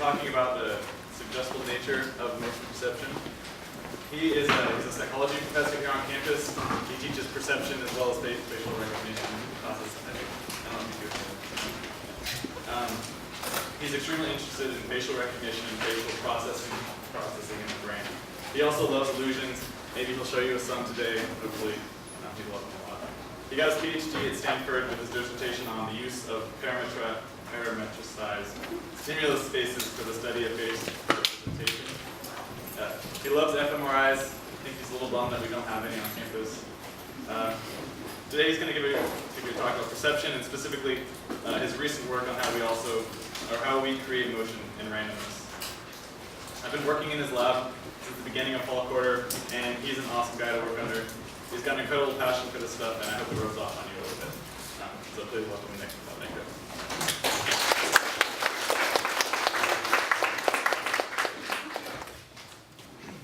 talking about the suggestible nature of motion perception. He's a psychology professor here on campus. He teaches perception as well as facial recognition classes. I don't know if you do. He's extremely interested in facial recognition and facial processing in the brain. He also loves illusions. Maybe he'll show you some today. Hopefully, he loves them a lot. He got his PhD at Stanford with his dissertation on the use of parametricized stimulus spaces for the study of face representation. He loves fMRIs. I think he's a little bummed that we don't have any on campus. Today he's going to give a talk about perception and specifically his recent work on how we create motion in randomness. I've been working in his lab since the beginning of fall quarter, and he's an awesome guy to work under. He's got an incredible passion for this stuff, and I hope it rubs off on you a little bit. So please welcome Nick. Thank you.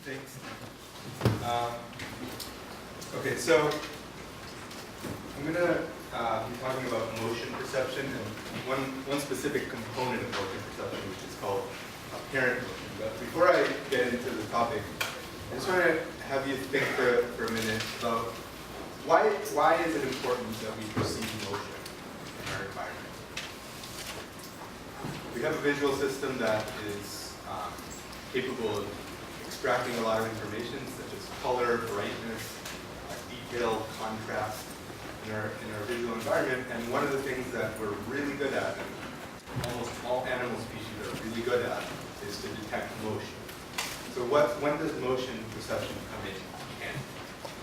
Thanks. Okay, so I'm going to be talking about motion perception and one specific component of motion perception, which is called apparent motion. But before I get into the topic, I just want to have you think for a minute about why is it important that we perceive motion in our environment? We have a visual system that is capable of extracting a lot of information, such as color, brightness, detail, contrast in our visual environment. And one of the things that we're really good at, and almost all animal species are really good at, is to detect motion. So when does motion perception come in handy?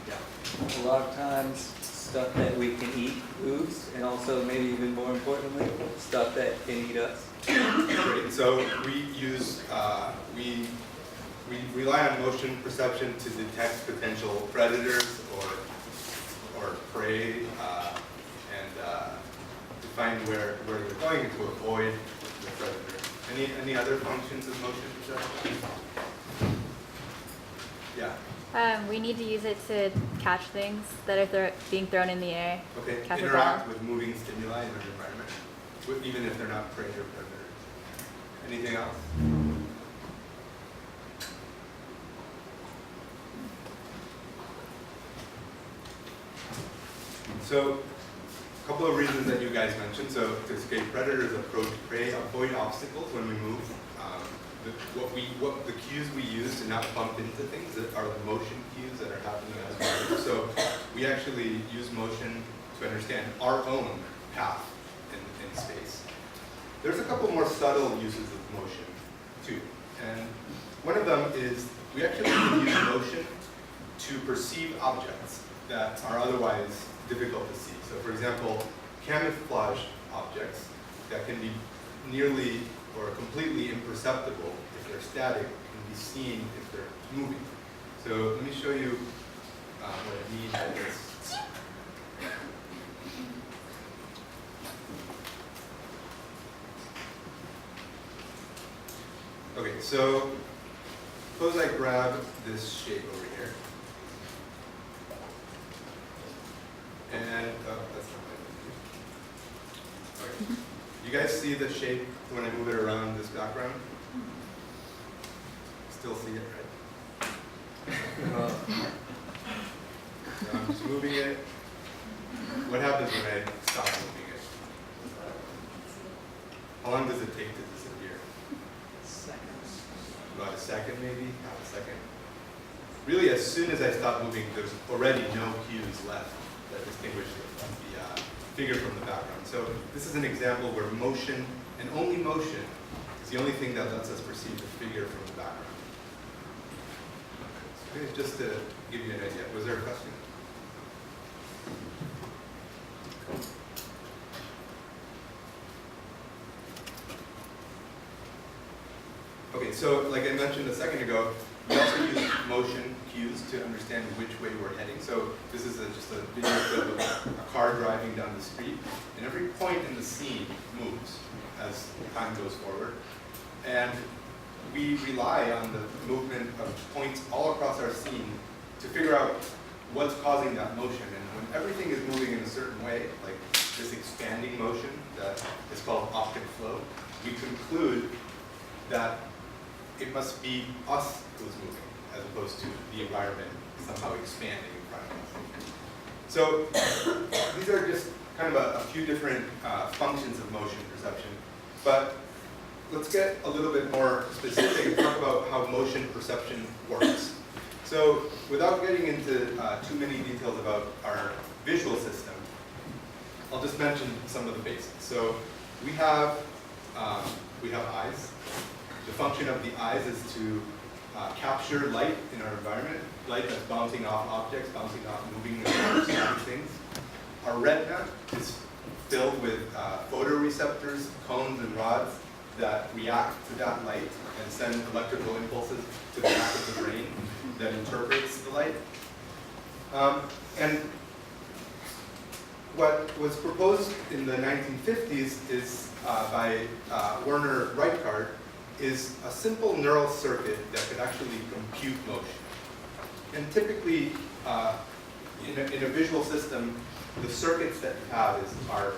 Yeah. A lot of times, stuff that we can eat moves, and also maybe even more importantly, stuff that can eat us. Great. So we use we rely on motion perception to detect potential predators or prey, and to find where they're going to avoid the predator. Any other functions of motion perception? Yeah. We need to use it to catch things that are being thrown in the air. Okay. Catch Interact with moving stimuli in our environment, even if they're not prey or predators. Anything else? So, a couple of reasons that you guys mentioned. So, to escape predators, approach prey, avoid obstacles when we move. The cues we use to not bump into things are the motion cues that are happening as we move. So, we actually use motion to understand our own path in space. There's a couple more subtle uses of motion, too. And one of them is we actually can use motion to perceive objects that are otherwise difficult to see. So for example, camouflage objects that can be nearly or completely imperceptible if they're static can be seen if they're moving. So let me show you what I mean by this. Okay, so suppose I grab this shape over here. And, that's not my okay. You guys see the shape when I move it around this background? Still see it, right? So I'm just moving it. What happens when I stop moving it? How long does it take to disappear? Seconds. About a second, maybe? Half a second? Really, as soon as I stop moving, there's already no cues left that distinguish the figure from the background. So this is an example where motion, and only motion, is the only thing that lets us perceive the figure from the background. Okay, just to give you an idea. Was there a question? Okay, so like I mentioned a second ago, we also use motion cues to understand which way we're heading. So this is just a video clip of a car driving down the street, and every point in the scene moves as time goes forward. And we rely on the movement of points all across our scene to figure out what's causing that motion. And when everything is moving in a certain way, like this expanding motion that is called optic flow, we conclude that it must be us who's moving, as opposed to the environment somehow expanding in front of us. So these are just kind of a few different functions of motion perception. But let's get a little bit more specific and talk about how motion perception works. So without getting into too many details about our visual system, I'll just mention some of the basics. So we have eyes. The function of the eyes is to capture light in our environment, light that's bouncing off objects, bouncing off moving things. Our retina is filled with photoreceptors, cones and rods that react to that light and send electrical impulses to the back of the brain that interprets the light. And what was proposed in the 1950s is by Werner Reichardt is a simple neural circuit that could actually compute motion. And typically, in a visual system, the circuits that you have are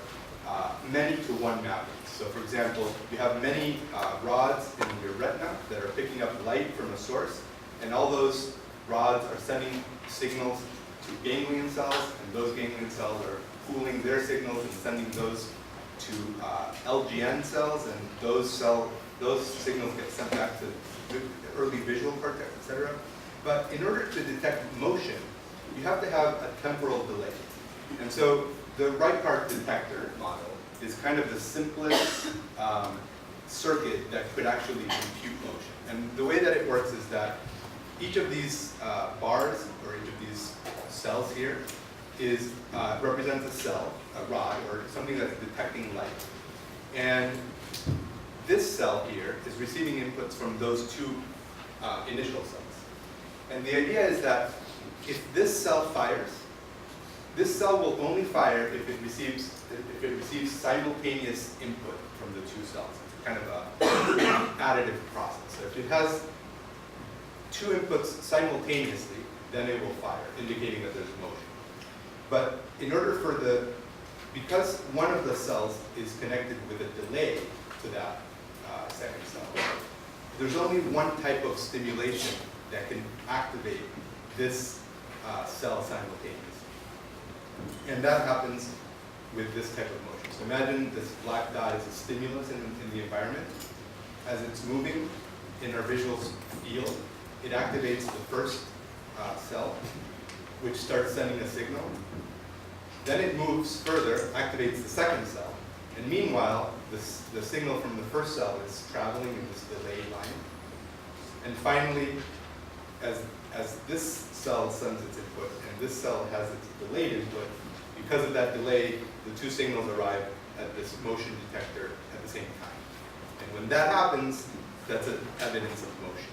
many-to-one mappings. So for example, you have many rods in your retina that are picking up light from a source, and all those rods are sending signals to ganglion cells, and those ganglion cells are pooling their signals and sending those to LGN cells, and those signals get sent back to the early visual cortex, etc. But in order to detect motion, you have to have a temporal delay. And so the Reichardt detector model is kind of the simplest circuit that could actually compute motion. And the way that it works is that each of these bars, or each of these cells here, represents a cell, a rod, or something that's detecting light. And this cell here is receiving inputs from those two initial cells. And the idea is that if this cell fires, this cell will only fire if it receives simultaneous input from the two cells. It's kind of an additive process. So if it has two inputs simultaneously, then it will fire, indicating that there's motion. But in order because one of the cells is connected with a delay to that second cell, there's only one type of stimulation that can activate this cell simultaneously. And that happens with this type of motion. So imagine this black dot is a stimulus in the environment. As it's moving in our visual field, it activates the first cell, which starts sending a signal. Then it moves further, activates the second cell. And meanwhile, the signal from the first cell is traveling in this delayed line. And finally, as this cell sends its input and this cell has its delayed input, because of that delay, the two signals arrive at this motion detector at the same time. And when that happens, that's evidence of motion.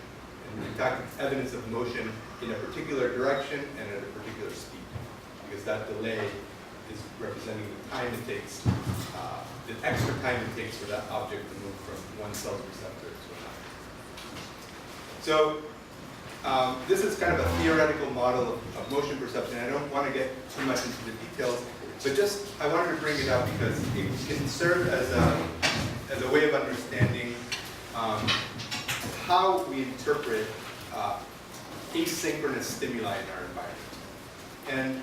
And in fact, it's evidence of motion in a particular direction and at a particular speed, because that delay is representing the time it takes, the extra time it takes for that object to move from one cell's receptor to another. So this is kind of a theoretical model of motion perception. I don't want to get too much into the details, but just I wanted to bring it up because it can serve as a way of understanding how we interpret asynchronous stimuli in our environment. And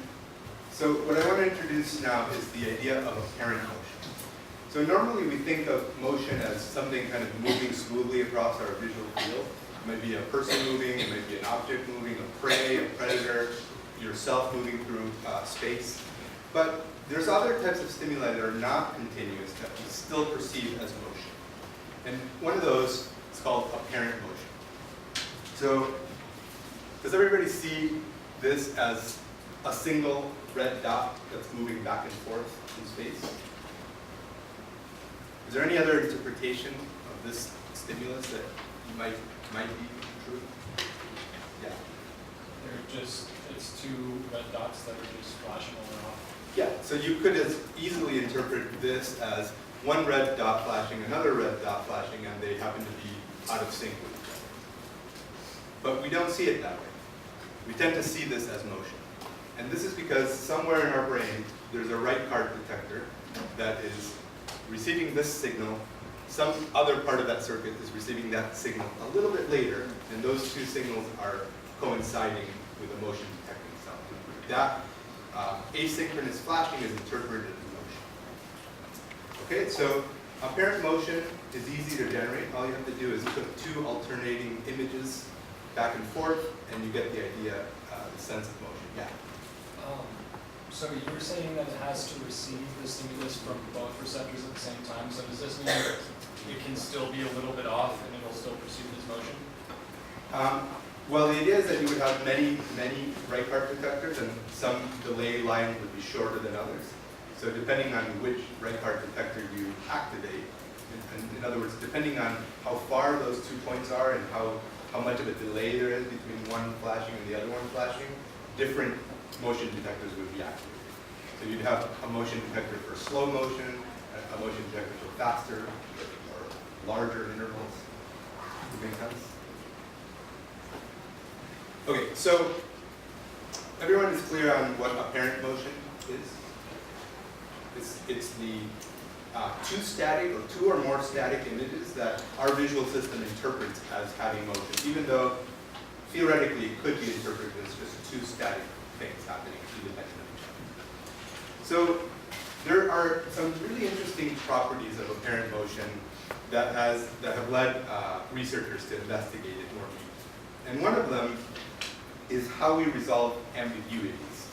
so what I want to introduce now is the idea of apparent motion. So normally we think of motion as something kind of moving smoothly across our visual field. It might be a person moving, it might be an object moving, a prey, a predator, yourself moving through space. But there's other types of stimuli that are not continuous that we still perceive as motion. And one of those is called apparent motion. So does everybody see this as a single red dot that's moving back and forth in space? Is there any other interpretation of this stimulus that you might be true? Yeah. It's two red dots that are just flashing on and off. Yeah, so you could as easily interpret this as one red dot flashing, another red dot flashing, and they happen to be out of sync with each other. But we don't see it that way. We tend to see this as motion. And this is because somewhere in our brain, there's a Reichardt detector that is receiving this signal some other part of that circuit is receiving that signal a little bit later, and those two signals are coinciding with a motion detecting cell. That asynchronous flashing is interpreted as motion. Okay, so apparent motion is easy to generate. All you have to do is put two alternating images back and forth, and you get the idea, the sense of motion. Yeah. So you were saying that it has to receive the stimulus from both receptors at the same time. So does this mean it can still be a little bit off and it'll still perceive this motion? Well, the idea is that you would have many Reichardt detectors, and some delay line would be shorter than others. So depending on which Reichardt detector you activate, in other words, depending on how far those 2 points are and how much of a delay there is between one flashing and the other one flashing, different motion detectors would be activated. So you'd have a motion detector for slow motion, a motion detector for faster or larger intervals. Does that make sense? Okay, so everyone is clear on what apparent motion is? It's the two or more static images that our visual system interprets as having motion, even though theoretically it could be interpreted as just two static things happening independent of each other. So there are some really interesting properties of apparent motion that have led researchers to investigate it more deeply. And one of them is how we resolve ambiguities.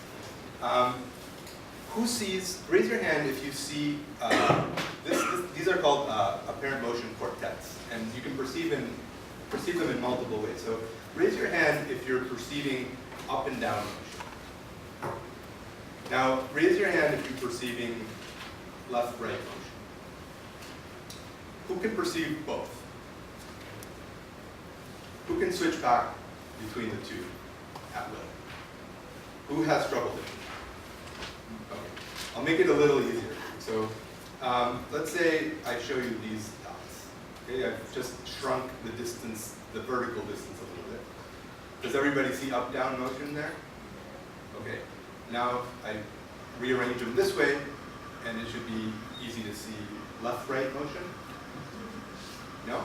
Who sees, raise your hand if you see, these are called apparent motion quartets, and you can perceive them in multiple ways. So raise your hand if you're perceiving up and down motion. Now, raise your hand if you're perceiving left-right motion. Who can perceive both? Who can switch back between the two at will? Who has trouble doing that? Okay, I'll make it a little easier. So let's say I show you these dots. Okay, I've just shrunk the distance, the vertical distance a little bit. Does everybody see up-down motion there? Okay, now I rearrange them this way, and it should be easy to see left-right motion. No?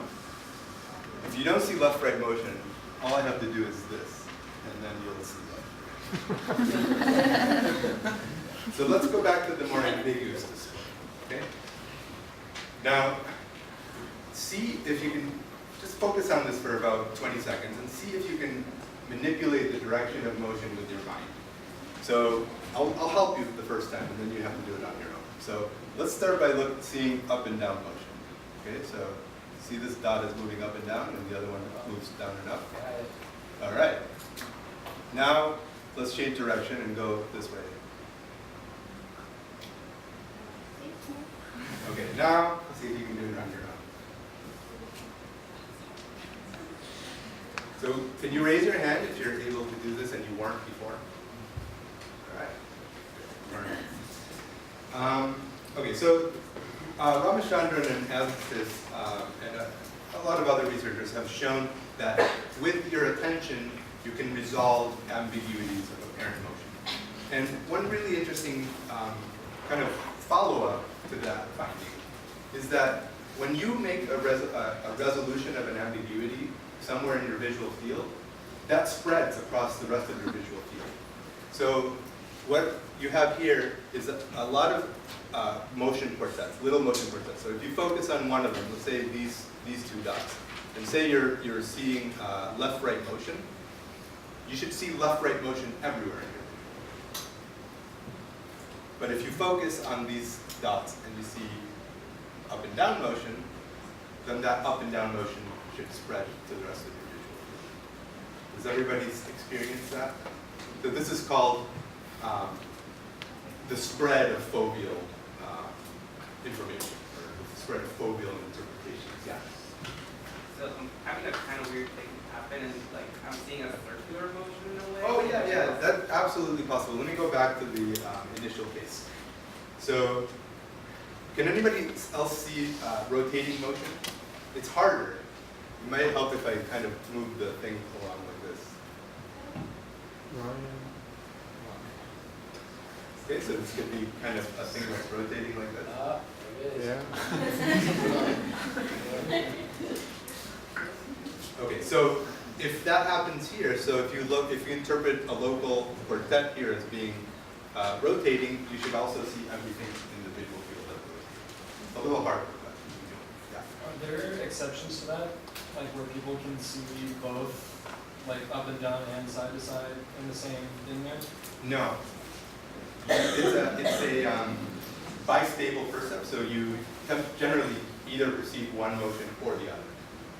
If you don't see left-right motion, all I have to do is this, and then you'll see left. So let's go back to the more ambiguous display. Okay? Now, see if you can just focus on this for about 20 seconds and see if you can manipulate the direction of motion with your mind. So I'll help you the first time, and then you have to do it on your own. So let's start by seeing up and down motion. Okay, so see this dot is moving up and down, and the other one moves down and up. All right. Now let's change direction and go this way. Okay, now let's see if you can do it on your own. So can you raise your hand if you're able to do this and you weren't before? All right. Okay, so Ramachandran and Assis and a lot of other researchers have shown that with your attention, you can resolve ambiguities of apparent motion. And one really interesting kind of follow-up to that finding is that when you make a resolution of an ambiguity somewhere in your visual field, that spreads across the rest of your visual field. So what you have here is a lot of motion quartets, little motion quartets. So if you focus on one of them, let's say these two dots, and say you're seeing left-right motion, you should see left-right motion everywhere here. But if you focus on these dots and you see up and down motion, then that up and down motion should spread to the rest of your visual field. Does everybody experience that? So this is called the spread of foveal information, or the spread of foveal interpretations. Yeah. So I'm having a kind of weird thing happen, and like I'm seeing a circular motion in a way. Oh yeah, that's absolutely possible. Let me go back to the initial case. So, can anybody else see rotating motion? It's harder. It might help if I kind of move the thing along like this. Okay, so this could be kind of a thing that's rotating like this. Yeah. Okay, so if that happens here, so if you interpret a local quartet here as being rotating, you should also see everything in the visual field as rotating. A little harder, but yeah. Are there exceptions to that? Like where people can see both, like up and down and side to side in the same thing there? No. It's a bistable percept, so you have generally either perceive one motion or the other.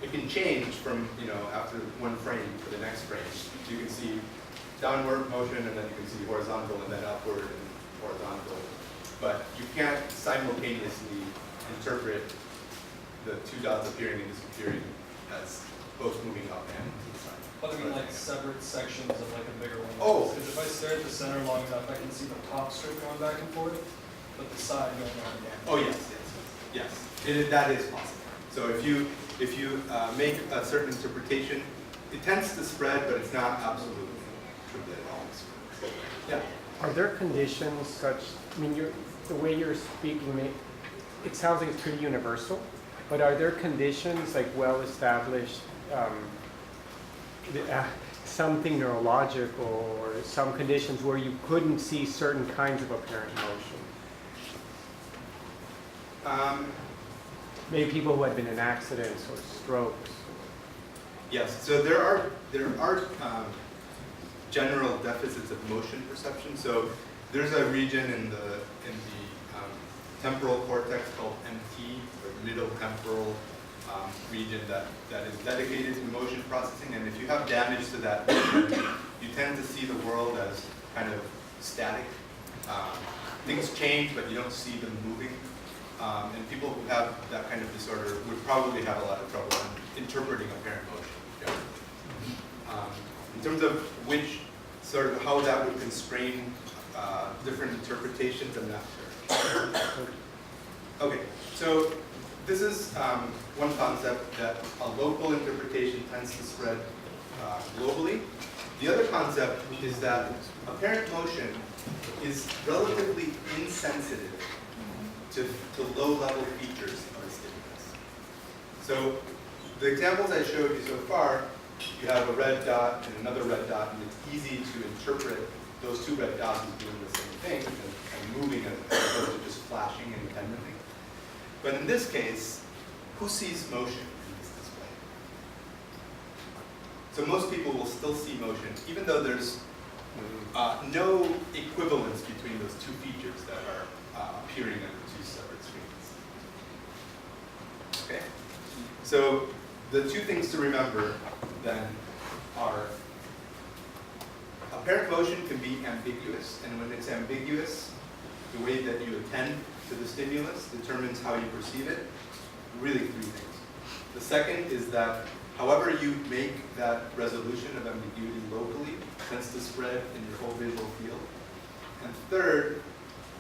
It can change from, after one frame to the next frame. You can see downward motion, and then you can see horizontal, and then upward and horizontal. But you can't simultaneously interpret the two dots appearing and disappearing as both moving up and to the side. But I mean like separate sections of like a bigger one. Oh. Because if I stare at the center long enough, I can see the top strip going back and forth, but the side going on again. Oh yes. That is possible. So if you make a certain interpretation, it tends to spread, but it's not absolutely true that it always spreads. Yeah. Are there conditions such, I mean, the way you're speaking, it sounds like it's pretty universal, but are there conditions like well-established, something neurological or some conditions where you couldn't see certain kinds of apparent motion? Maybe people who had been in accidents or strokes. Yes. So there are general deficits of motion perception. So there's a region in the temporal cortex called MT, or middle temporal region that is dedicated to motion processing. And if you have damage to that region, you tend to see the world as kind of static. Things change, but you don't see them moving. And people who have that kind of disorder would probably have a lot of trouble interpreting apparent motion. In terms of which sort of how that would constrain different interpretations, I'm not sure. Okay, so this is one concept that a local interpretation tends to spread globally. The other concept is that apparent motion is relatively insensitive to low-level features of a stimulus. So the examples I showed you so far, you have a red dot and another red dot, and it's easy to interpret those two red dots as doing the same thing and moving as opposed to just flashing independently. But in this case, who sees motion in this display? So most people will still see motion, even though there's no equivalence between those two features that are appearing on the two separate screens. Okay? So the two things to remember then are apparent motion can be ambiguous, and when it's ambiguous, the way that you attend to the stimulus determines how you perceive it. Really three things. The second is that however you make that resolution of ambiguity locally tends to spread in your whole visual field. And third,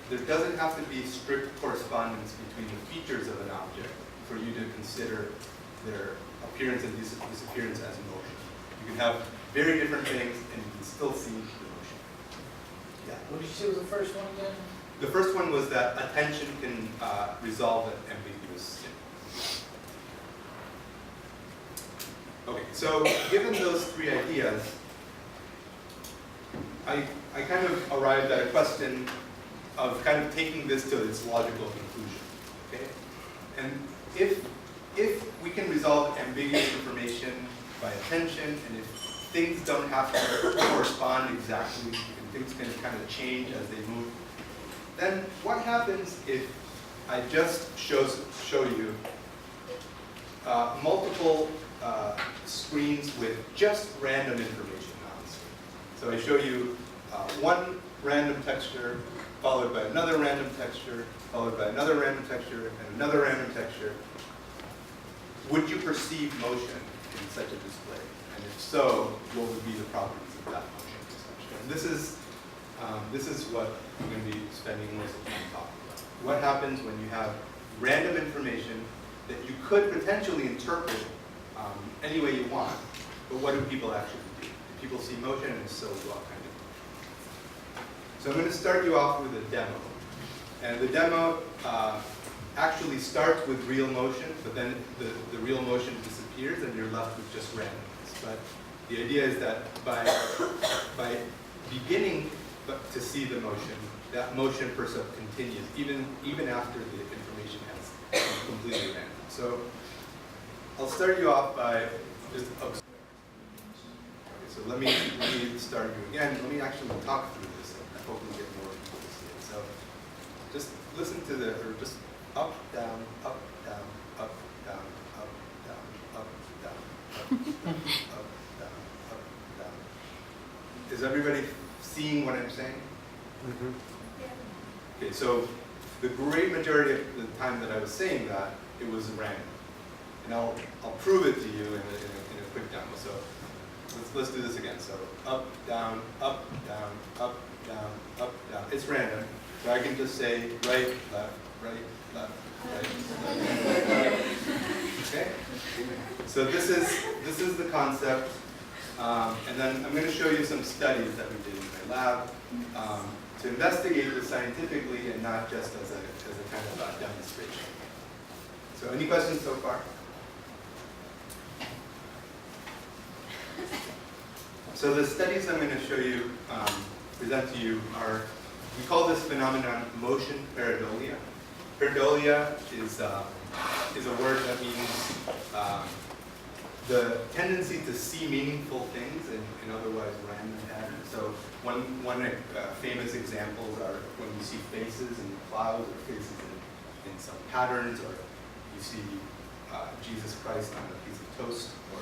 there doesn't have to be strict correspondence between the features of an object for you to consider their appearance and disappearance as motion. You can have very different things and you can still see the motion. Yeah. What did you say was the first one again? The first one was that attention can resolve an ambiguous stimulus. Okay, so given those three ideas, I kind of arrived at a question of kind of taking this to its logical conclusion. Okay? And if we can resolve ambiguous information by attention, and if things don't have to correspond exactly, and things can kind of change as they move, then what happens if I just show you multiple screens with just random information on the screen? So I show you one random texture, followed by another random texture, followed by another random texture, and another random texture. Would you perceive motion in such a display? And if so, what would be the properties of that motion perception? And this is what I'm going to be spending most of the time talking about. What happens when you have random information that you could potentially interpret any way you want, but what do people actually do? Do people see motion, and if so, what kind of motion? So I'm going to start you off with a demo. And the demo actually starts with real motion, but then the real motion disappears and you're left with just randomness. But the idea is that by beginning to see the motion, that motion percept continues even after the information has completely random. So I'll start you off by just observing. Okay, so let me start you again. Let me actually talk through this and hopefully get more people to see it. So just listen to the, or just up, down, up, down, up, down, up, down, up, down, up, down, up, down, up, down. Is everybody seeing what I'm saying? Mhm. Okay, so the great majority of the time that I was saying that, it was random. And I'll prove it to you in a quick demo. So let's do this again. So up, down, up, down, up, down, up, down. It's random. So I can just say right, left, right, left, right, left. Okay? So this is the concept. And then I'm going to show you some studies that we did in my lab to investigate this scientifically and not just as a kind of demonstration. So any questions so far? So the studies I'm going to show you, present to you are, we call this phenomenon motion pareidolia. Pareidolia is a word that means the tendency to see meaningful things in otherwise random patterns. So one famous examples are when you see faces in clouds or faces in some patterns, or you see Jesus Christ on a piece of toast, or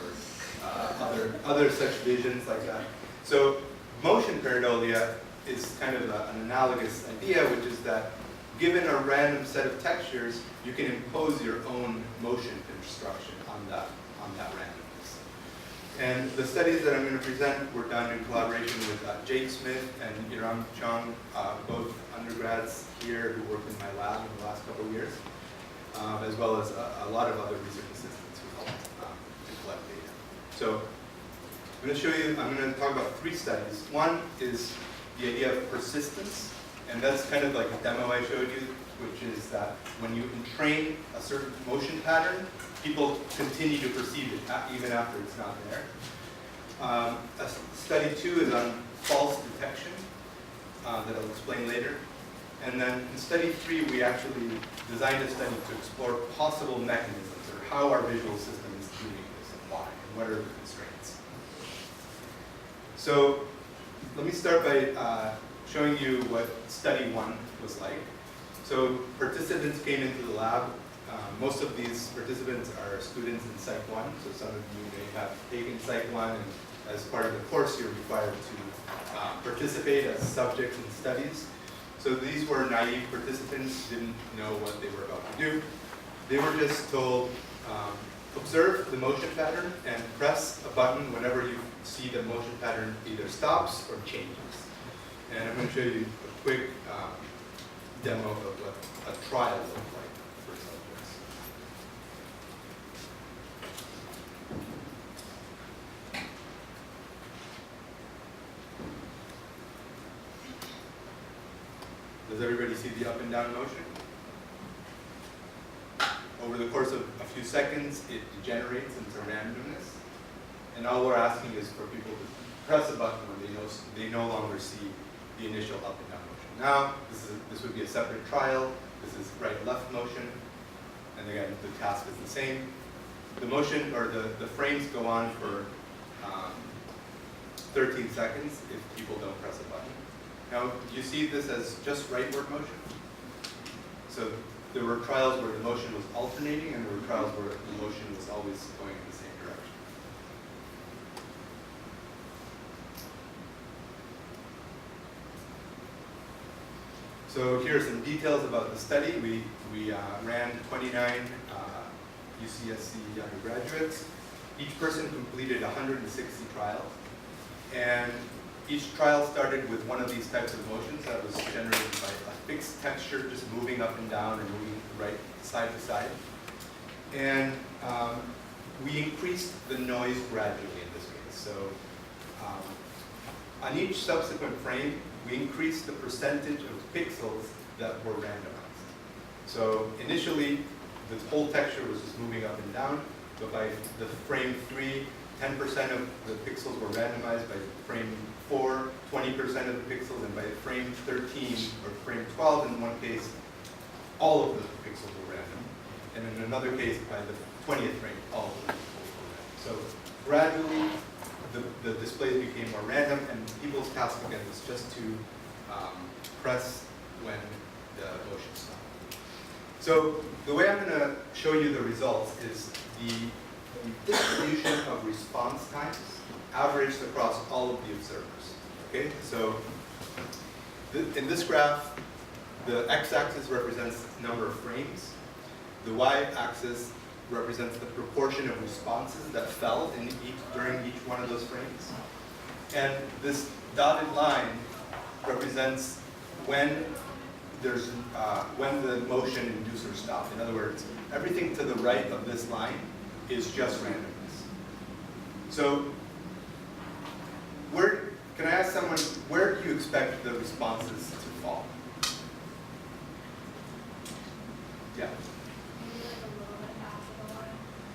other such visions like that. So motion pareidolia is kind of an analogous idea, which is that given a random set of textures, you can impose your own motion construction on that randomness. And the studies that I'm going to present were done in collaboration with Jake Smith and Yiram Chong, both undergrads here who worked in my lab in the last couple of years, as well as a lot of other research assistants who helped to collect data. So I'm going to talk about 3 studies. One is the idea of persistence, and that's kind of like a demo I showed you, which is that when you entrain a certain motion pattern, people continue to perceive it even after it's not there. Study 2 is on false detection, that I'll explain later. And then in study 3, we actually designed a study to explore possible mechanisms, or how our visual system is doing this and why, and what are the constraints. So let me start by showing you what study 1 was like. So participants came into the lab. Most of these participants are students in Psych 1, so some of you may have taken Psych 1, and as part of the course you're required to participate as subjects in studies. So these were naive participants, didn't know what they were about to do. They were just told, observe the motion pattern and press a button whenever you see the motion pattern either stops or changes. And I'm going to show you a quick demo of what a trial looked like for subjects. Does everybody see the up and down motion? Over the course of a few seconds, it degenerates into randomness. And all we're asking is for people to press a button when they no longer see the initial up and down motion. Now, this would be a separate trial. This is right-left motion. And again, the task is the same. The motion, or the frames go on for 13 seconds if people don't press a button. Now, you see this as just rightward motion? So there were trials where the motion was alternating, and there were trials where the motion was always going in the same direction. So here are some details about the study. We ran 29 UCSC undergraduates. Each person completed 160 trials. And each trial started with one of these types of motions that was generated by a fixed texture, just moving up and down and moving right side to side. And we increased the noise gradually in this case. So on each subsequent frame, we increased the percentage of pixels that were randomized. So initially, the whole texture was just moving up and down, but by the frame 3, 10% of the pixels were randomized. By frame 4, 20% of the pixels, and by frame 13 or frame 12 in one case, all of the pixels were random. And in another case, by the 20th frame, all of the pixels were random. So gradually, the displays became more random, and people's task again was just to press when the motion stopped. So the way I'm going to show you the results is the distribution of response times averaged across all of the observers. Okay, so in this graph, the x-axis represents the number of frames. The y-axis represents the proportion of responses that fell during each one of those frames. And this dotted line represents when the motion inducer stopped. In other words, everything to the right of this line is just randomness. So can I ask someone, where do you expect the responses to fall? Yeah.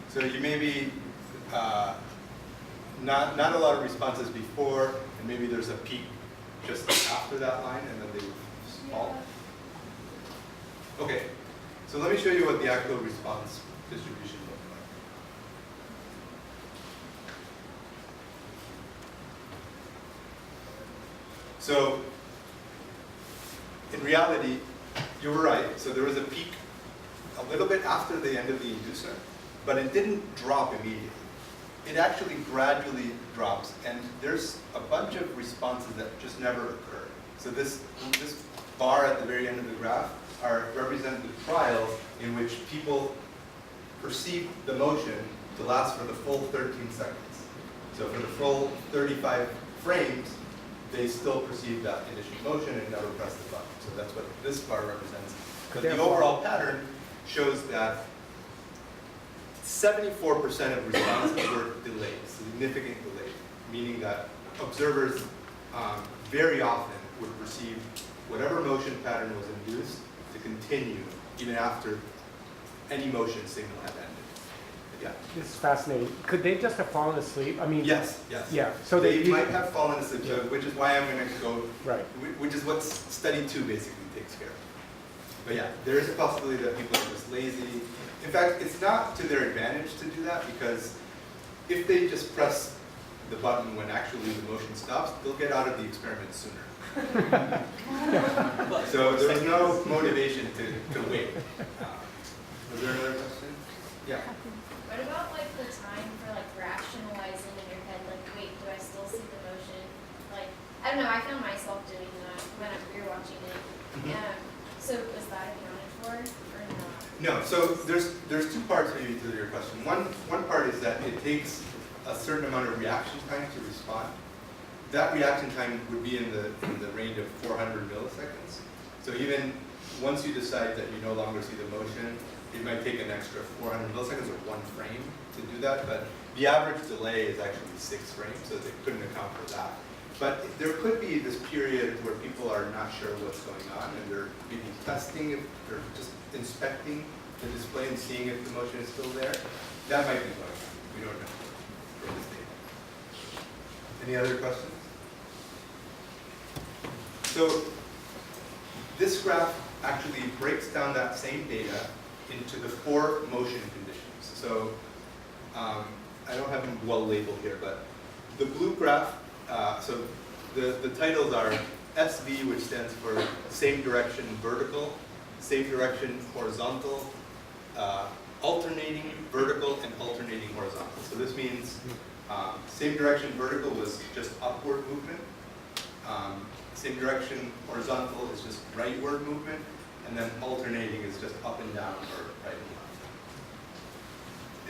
So you may be not a lot of responses before, and maybe there's a peak just after that line, and then they would fall. Okay, so let me show you what the actual response distribution looks like. So in reality, you were right. So there was a peak a little bit after the end of the inducer, but it didn't drop immediately. It actually gradually drops, and there's a bunch of responses that just never occur. So this bar at the very end of the graph represent the trials in which people perceive the motion to last for the full 13 seconds. So for the full 35 frames, they still perceive that initial motion and never press the button. So that's what this bar represents. But the overall pattern shows that 74% of responses were delayed, significant delay, meaning that observers very often would perceive whatever motion pattern was induced to continue even after any motion signal had ended. Yeah. This is fascinating. Could they just have fallen asleep? I mean, Yes. yeah. So they might have fallen asleep, Yeah. which is why I'm going to go. Right. Which is what study 2 basically takes care of. But yeah, there is a possibility that people are just lazy. In fact, it's not to their advantage to do that, because if they just press the button when actually the motion stops, they'll get out of the experiment sooner. So there's no motivation to wait. Was there another question? Yeah. What about like the time for like rationalizing in your head, like, wait, do I still see the motion? Like, I don't know, I found myself doing that when we were watching it. So was that accounted for or not? No, so there's two parts maybe to your question. One part is that it takes a certain amount of reaction time to respond. That reaction time would be in the range of 400 milliseconds. So even once you decide that you no longer see the motion, it might take an extra 400 milliseconds or one frame to do that, but the average delay is actually 6 frames, so they couldn't account for that. But there could be this period where people are not sure what's going on, and they're maybe testing, if they're just inspecting the display and seeing if the motion is still there. That might be going on. We don't know for this data. Any other questions? So this graph actually breaks down that same data into the 4 motion conditions. So I don't have them well labeled here, but the blue graph, so the titles are SV, which stands for same direction vertical, same direction horizontal, alternating vertical, and alternating horizontal. So this means same direction vertical was just upward movement. Same direction horizontal is just rightward movement, and then alternating is just up and down or right and left.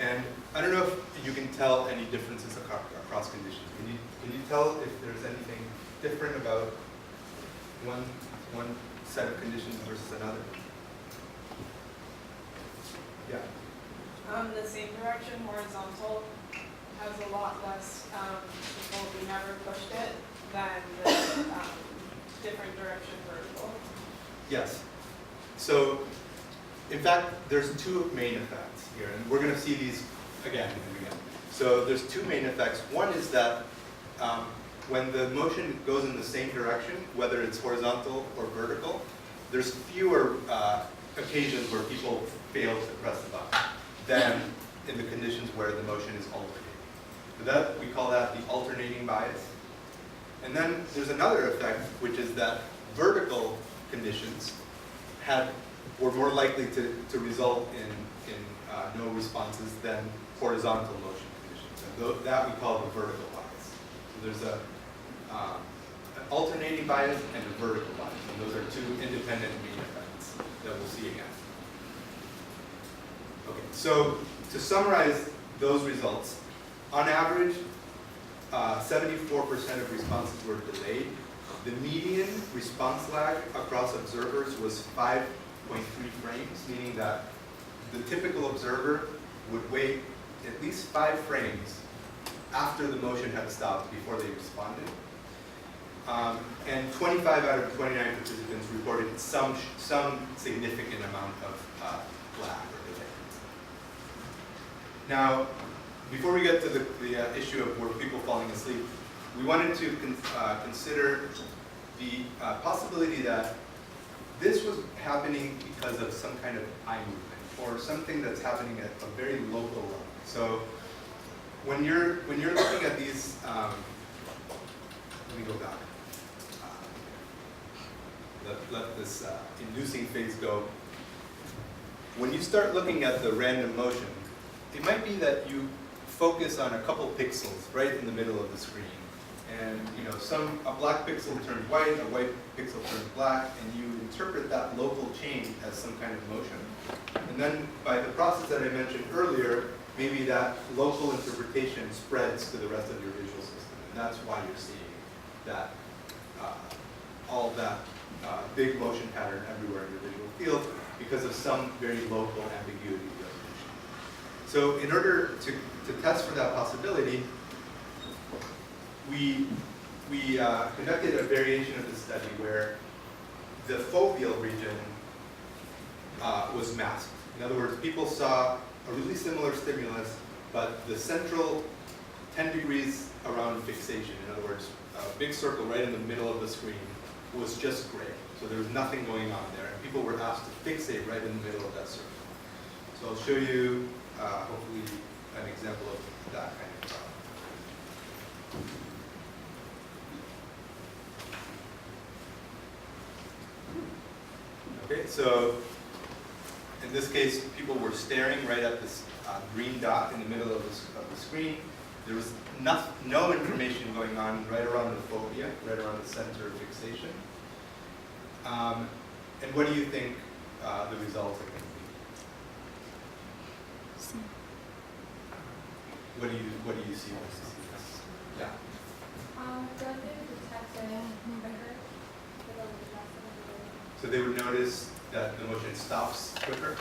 And I don't know if you can tell any differences across conditions. Can you tell if there's anything different about one set of conditions versus another? Yeah. The same direction horizontal has a lot less people who never pushed it than the different direction vertical. Yes. So In fact, there's two main effects here, and we're going to see these again and again. So there's two main effects. One is that when the motion goes in the same direction, whether it's horizontal or vertical, there's fewer occasions where people fail to press the button than in the conditions where the motion is alternating. So that, we call that the alternating bias. And then there's another effect, which is that vertical conditions were more likely to result in no responses than horizontal motion conditions. And that we call the vertical bias. So there's an alternating bias and a vertical bias. And those are two independent main effects that we'll see again. Okay, so to summarize those results, on average, 74% of responses were delayed. The median response lag across observers was 5.3 frames, meaning that the typical observer would wait at least 5 frames after the motion had stopped before they responded. And 25 out of 29 participants reported some significant amount of lag or delay. Now, before we get to the issue of were people falling asleep, we wanted to consider the possibility that this was happening because of some kind of eye movement or something that's happening at a very local level. So when you're looking at these, let me go back. Let this inducing phase go. When you start looking at the random motion, it might be that you focus on a couple pixels right in the middle of the screen. And a black pixel turns white, a white pixel turns black, and you interpret that local change as some kind of motion. And then by the process that I mentioned earlier, maybe that local interpretation spreads to the rest of your visual system. And that's why you're seeing that all that big motion pattern everywhere in your visual field because of some very local ambiguity resolution. So in order to test for that possibility, we conducted a variation of the study where the foveal region was masked. In other words, people saw a really similar stimulus, but the central 10 degrees around fixation, in other words, a big circle right in the middle of the screen, was just gray. So there was nothing going on there. And people were asked to fixate right in the middle of that circle. So I'll show you, hopefully, an example of that kind of problem. Okay, so in this case, people were staring right at this green dot in the middle of the screen. There was no information going on right around the fovea, right around the center of fixation. And what do you think the results are going to be? What do you see when you see this? Yeah. Do I think detector quicker? So they would notice that the motion stops quicker?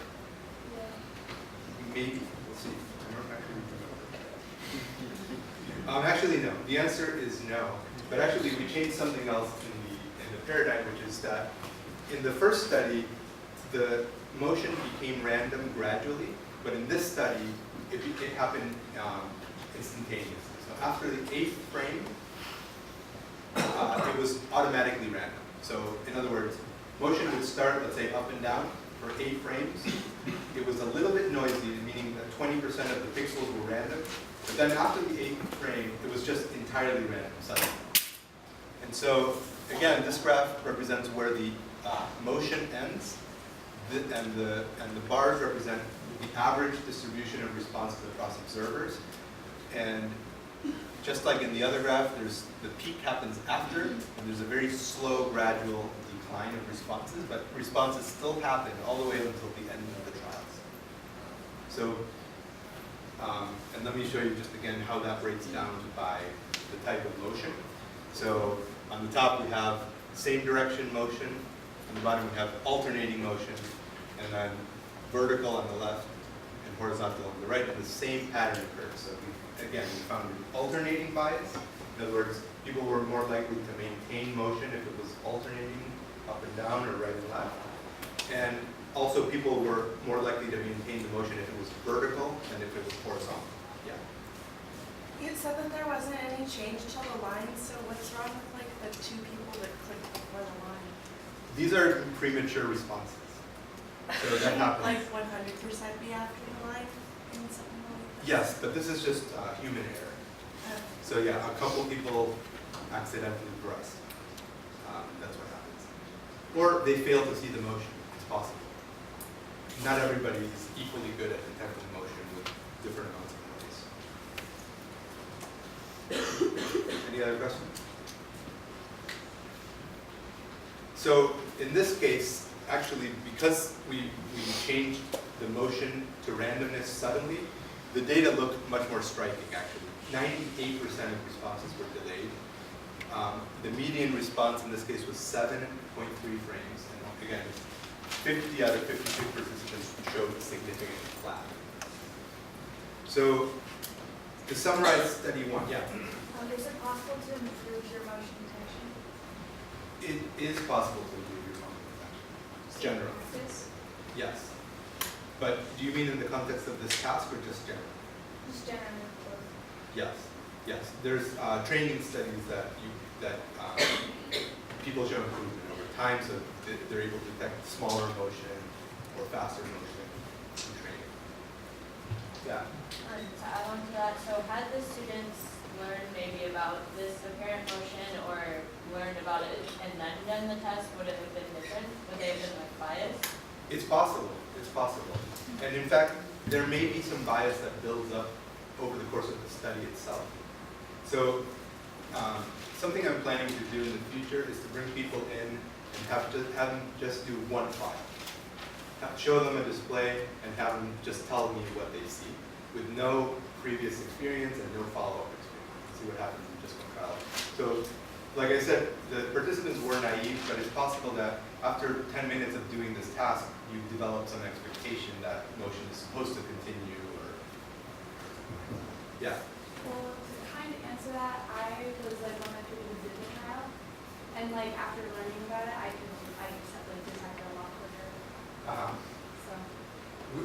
Yeah. Maybe. We'll see. Actually, no. The answer is no. But actually, we changed something else in the paradigm, which is that in the first study, the motion became random gradually. But in this study, it happened instantaneously. So after the 8th frame, it was automatically random. So in other words, motion would start, let's say, up and down for 8 frames. It was a little bit noisy, meaning that 20% of the pixels were random. But then after the 8th frame, it was just entirely random suddenly. And so, again, this graph represents where the motion ends, and the bars represent the average distribution of responses across observers. And just like in the other graph, the peak happens after, and there's a very slow, gradual decline of responses, but responses still happen all the way until the end of the trials. So, and let me show you just again how that breaks down by the type of motion. So on the top we have same direction motion, on the bottom we have alternating motion, and then vertical on the left and horizontal on the right, and the same pattern occurs. So we found an alternating bias. In other words, people were more likely to maintain motion if it was alternating up and down or right and left. And also people were more likely to maintain the motion if it was vertical than if it was horizontal. Yeah. You said that there wasn't any change to the line, so what's wrong with like the 2 people that clicked before the line? These are premature responses. So that happens. Like 100% be after the line in something like that? Yes, but this is just human error. So yeah, a couple people accidentally press. That's what happens. Or they fail to see the motion. It's possible. Not everybody is equally good at detecting motion with different amounts of noise. Any other questions? So in this case, actually, because we changed the motion to randomness suddenly, the data looked much more striking, actually. 98% of responses were delayed. The median response in this case was 7.3 frames. And again, 50 out of 52 participants showed significant flat. So to summarize study 1, yeah. Is it possible to improve your motion detection? It is possible to improve your motion detection, generally. Practice? Yes. But do you mean in the context of this task or just generally? Just generally. Yes. Yes. There's training studies that people show improvement over time, so they're able to detect smaller motion or faster motion in training. Yeah. To add on to that, so had the students learned maybe about this apparent motion or learned about it and then done the test, would it have been different? Would they have been like biased? It's possible. It's possible. And in fact, there may be some bias that builds up over the course of the study itself. So something I'm planning to do in the future is to bring people in and have them just do one file. Show them a display and have them just tell me what they see with no previous experience and no follow-up experience. See what happens in just one trial. So like I said, the participants were naive, but it's possible that after 10 minutes of doing this task, you develop some expectation that motion is supposed to continue or yeah. Well, to kind of answer that, I was like one of the people who did the trial, and like after learning about it, I like detect it a lot quicker. So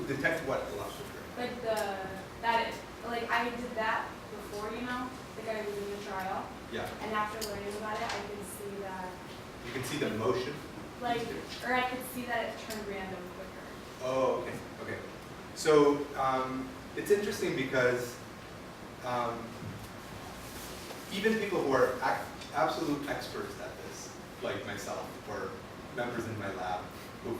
Detect what a lot quicker? like like I did that before, you know, like I was in the trial, Yeah. and after learning about it, I could see that You can see the motion. like, or I could see that it turned random quicker. Oh, okay, okay. So it's interesting because even people who are absolute experts at this, like myself, or members in my lab, who've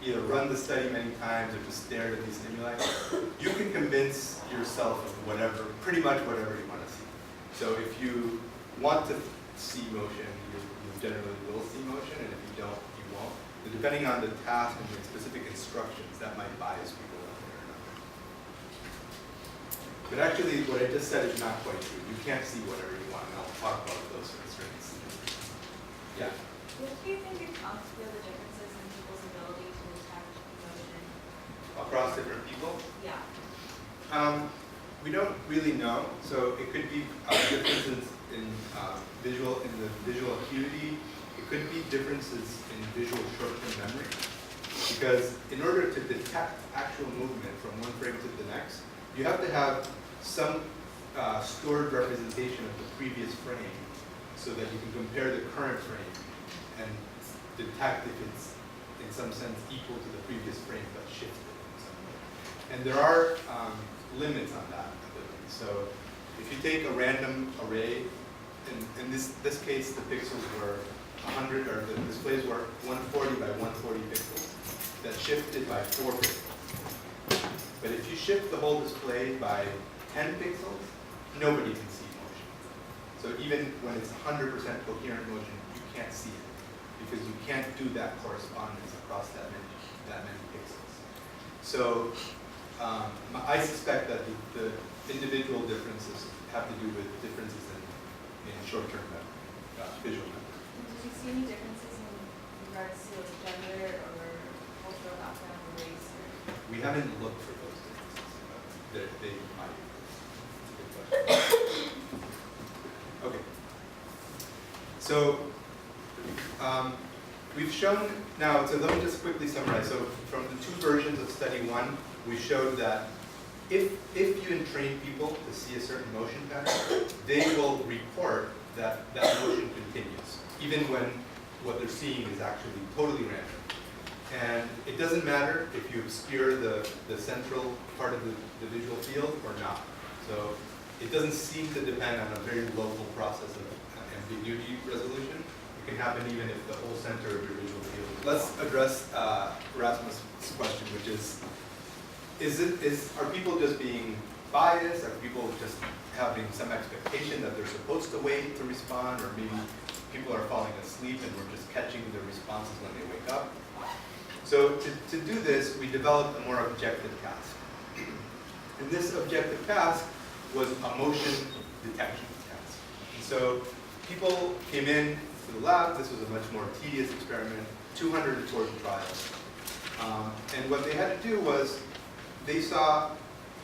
either run the study many times or just stared at these stimuli, you can convince yourself of whatever, pretty much whatever you want to see. So if you want to see motion, you generally will see motion, and if you don't, you won't. But depending on the task and the specific instructions, that might bias people one way or another. But actually, what I just said is not quite true. You can't see whatever you want, and I'll talk about those constraints. Yeah? What do you think accounts for the differences in people's ability to detect motion? Across different people? Yeah. We don't really know. So it could be differences in the visual acuity. It could be differences in visual short-term memory. Because in order to detect actual movement from one frame to the next, you have to have some stored representation of the previous frame so that you can compare the current frame and detect if it's in some sense equal to the previous frame but shifted in some way. And there are limits on that ability. So if you take a random array, in this case the pixels were 100, or the displays were 140 by 140 pixels that shifted by 4 pixels. But if you shift the whole display by 10 pixels, nobody can see motion. So even when it's 100% coherent motion, you can't see it because you can't do that correspondence across that many pixels. So I suspect that the individual differences have to do with differences in short-term memory, visual memory. Did you see any differences in regards to like gender or cultural background or race? We haven't looked for those differences, but they might. That's a good question. Okay. So we've shown now, so let me just quickly summarize. So from the 2 versions of study 1, we showed that if you entrain people to see a certain motion pattern, they will report that that motion continues, even when what they're seeing is actually totally random. And it doesn't matter if you obscure the central part of the visual field or not. So it doesn't seem to depend on a very local process of ambiguity resolution. It can happen even if the whole center of your visual field. Let's address Rasmus' question, which is are people just being biased? Are people just having some expectation that they're supposed to wait to respond, or maybe people are falling asleep and we're just catching their responses when they wake up? So to do this, we developed a more objective task. And this objective task was a motion detection task. And so people came in to the lab. This was a much more tedious experiment, 240 trials. And what they had to do was they saw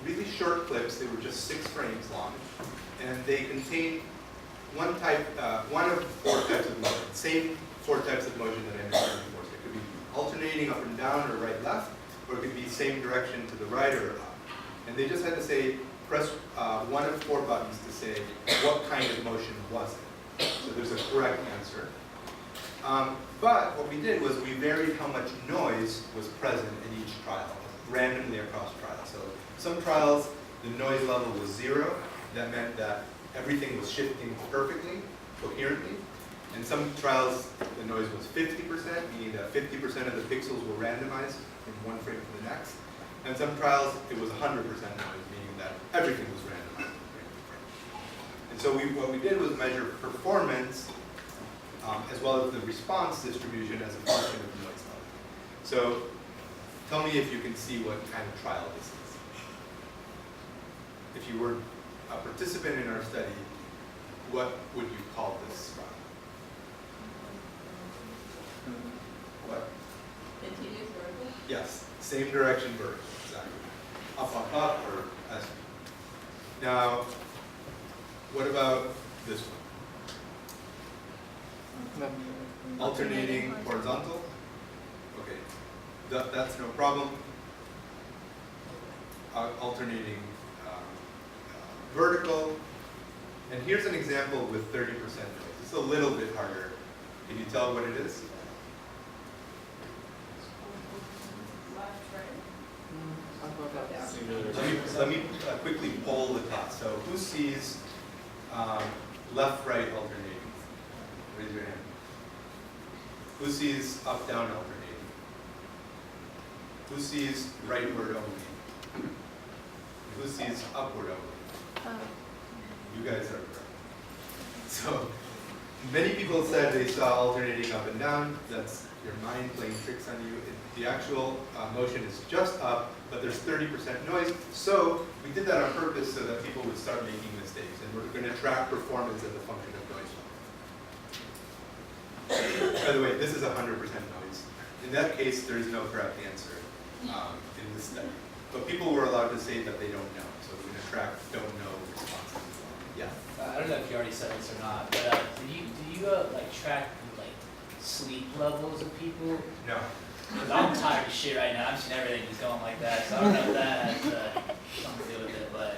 really short clips. They were just 6 frames long. And they contained one of 4 types of motion, same 4 types of motion that I mentioned before. So it could be alternating up and down or right left, or it could be same direction to the right or up. And they just had to say, press one of 4 buttons to say what kind of motion was it. So there's a correct answer. But what we did was we varied how much noise was present in each trial, randomly across trials. So some trials, the noise level was 0. That meant that everything was shifting perfectly, coherently. In some trials, the noise was 50%, meaning that 50% of the pixels were randomized from one frame to the next. And some trials, it was 100% noise, meaning that everything was randomized from frame to frame. And so what we did was measure performance as well as the response distribution as a function of noise level. So tell me if you can see what kind of trial this is. If you were a participant in our study, what would you call this trial? What? Continuous vertical? Yes, same direction vertical, exactly. Up, or as. Now, what about this one? Alternating horizontal? Okay, that's no problem. Alternating vertical. And here's an example with 30% noise. It's a little bit harder. Can you tell what it is? Let me quickly poll the class. So who sees left-right alternating? Raise your hand. Who sees up-down alternating? Who sees rightward only? Who sees upward only? You guys are correct. So many people said they saw alternating up and down. That's your mind playing tricks on you. The actual motion is just up, but there's 30% noise. So we did that on purpose so that people would start making mistakes. And we're going to track performance as a function of noise. By the way, this is 100% noise. In that case, there is no correct answer in this study. But people were allowed to say that they don't know. So we're going to track don't know responses as well. Yeah? I don't know if you already said this or not, but do you like track like sleep levels of people? No. Because I'm tired of shit right now. I'm seeing everything just going like that, so I don't know if that has something to do with it, but.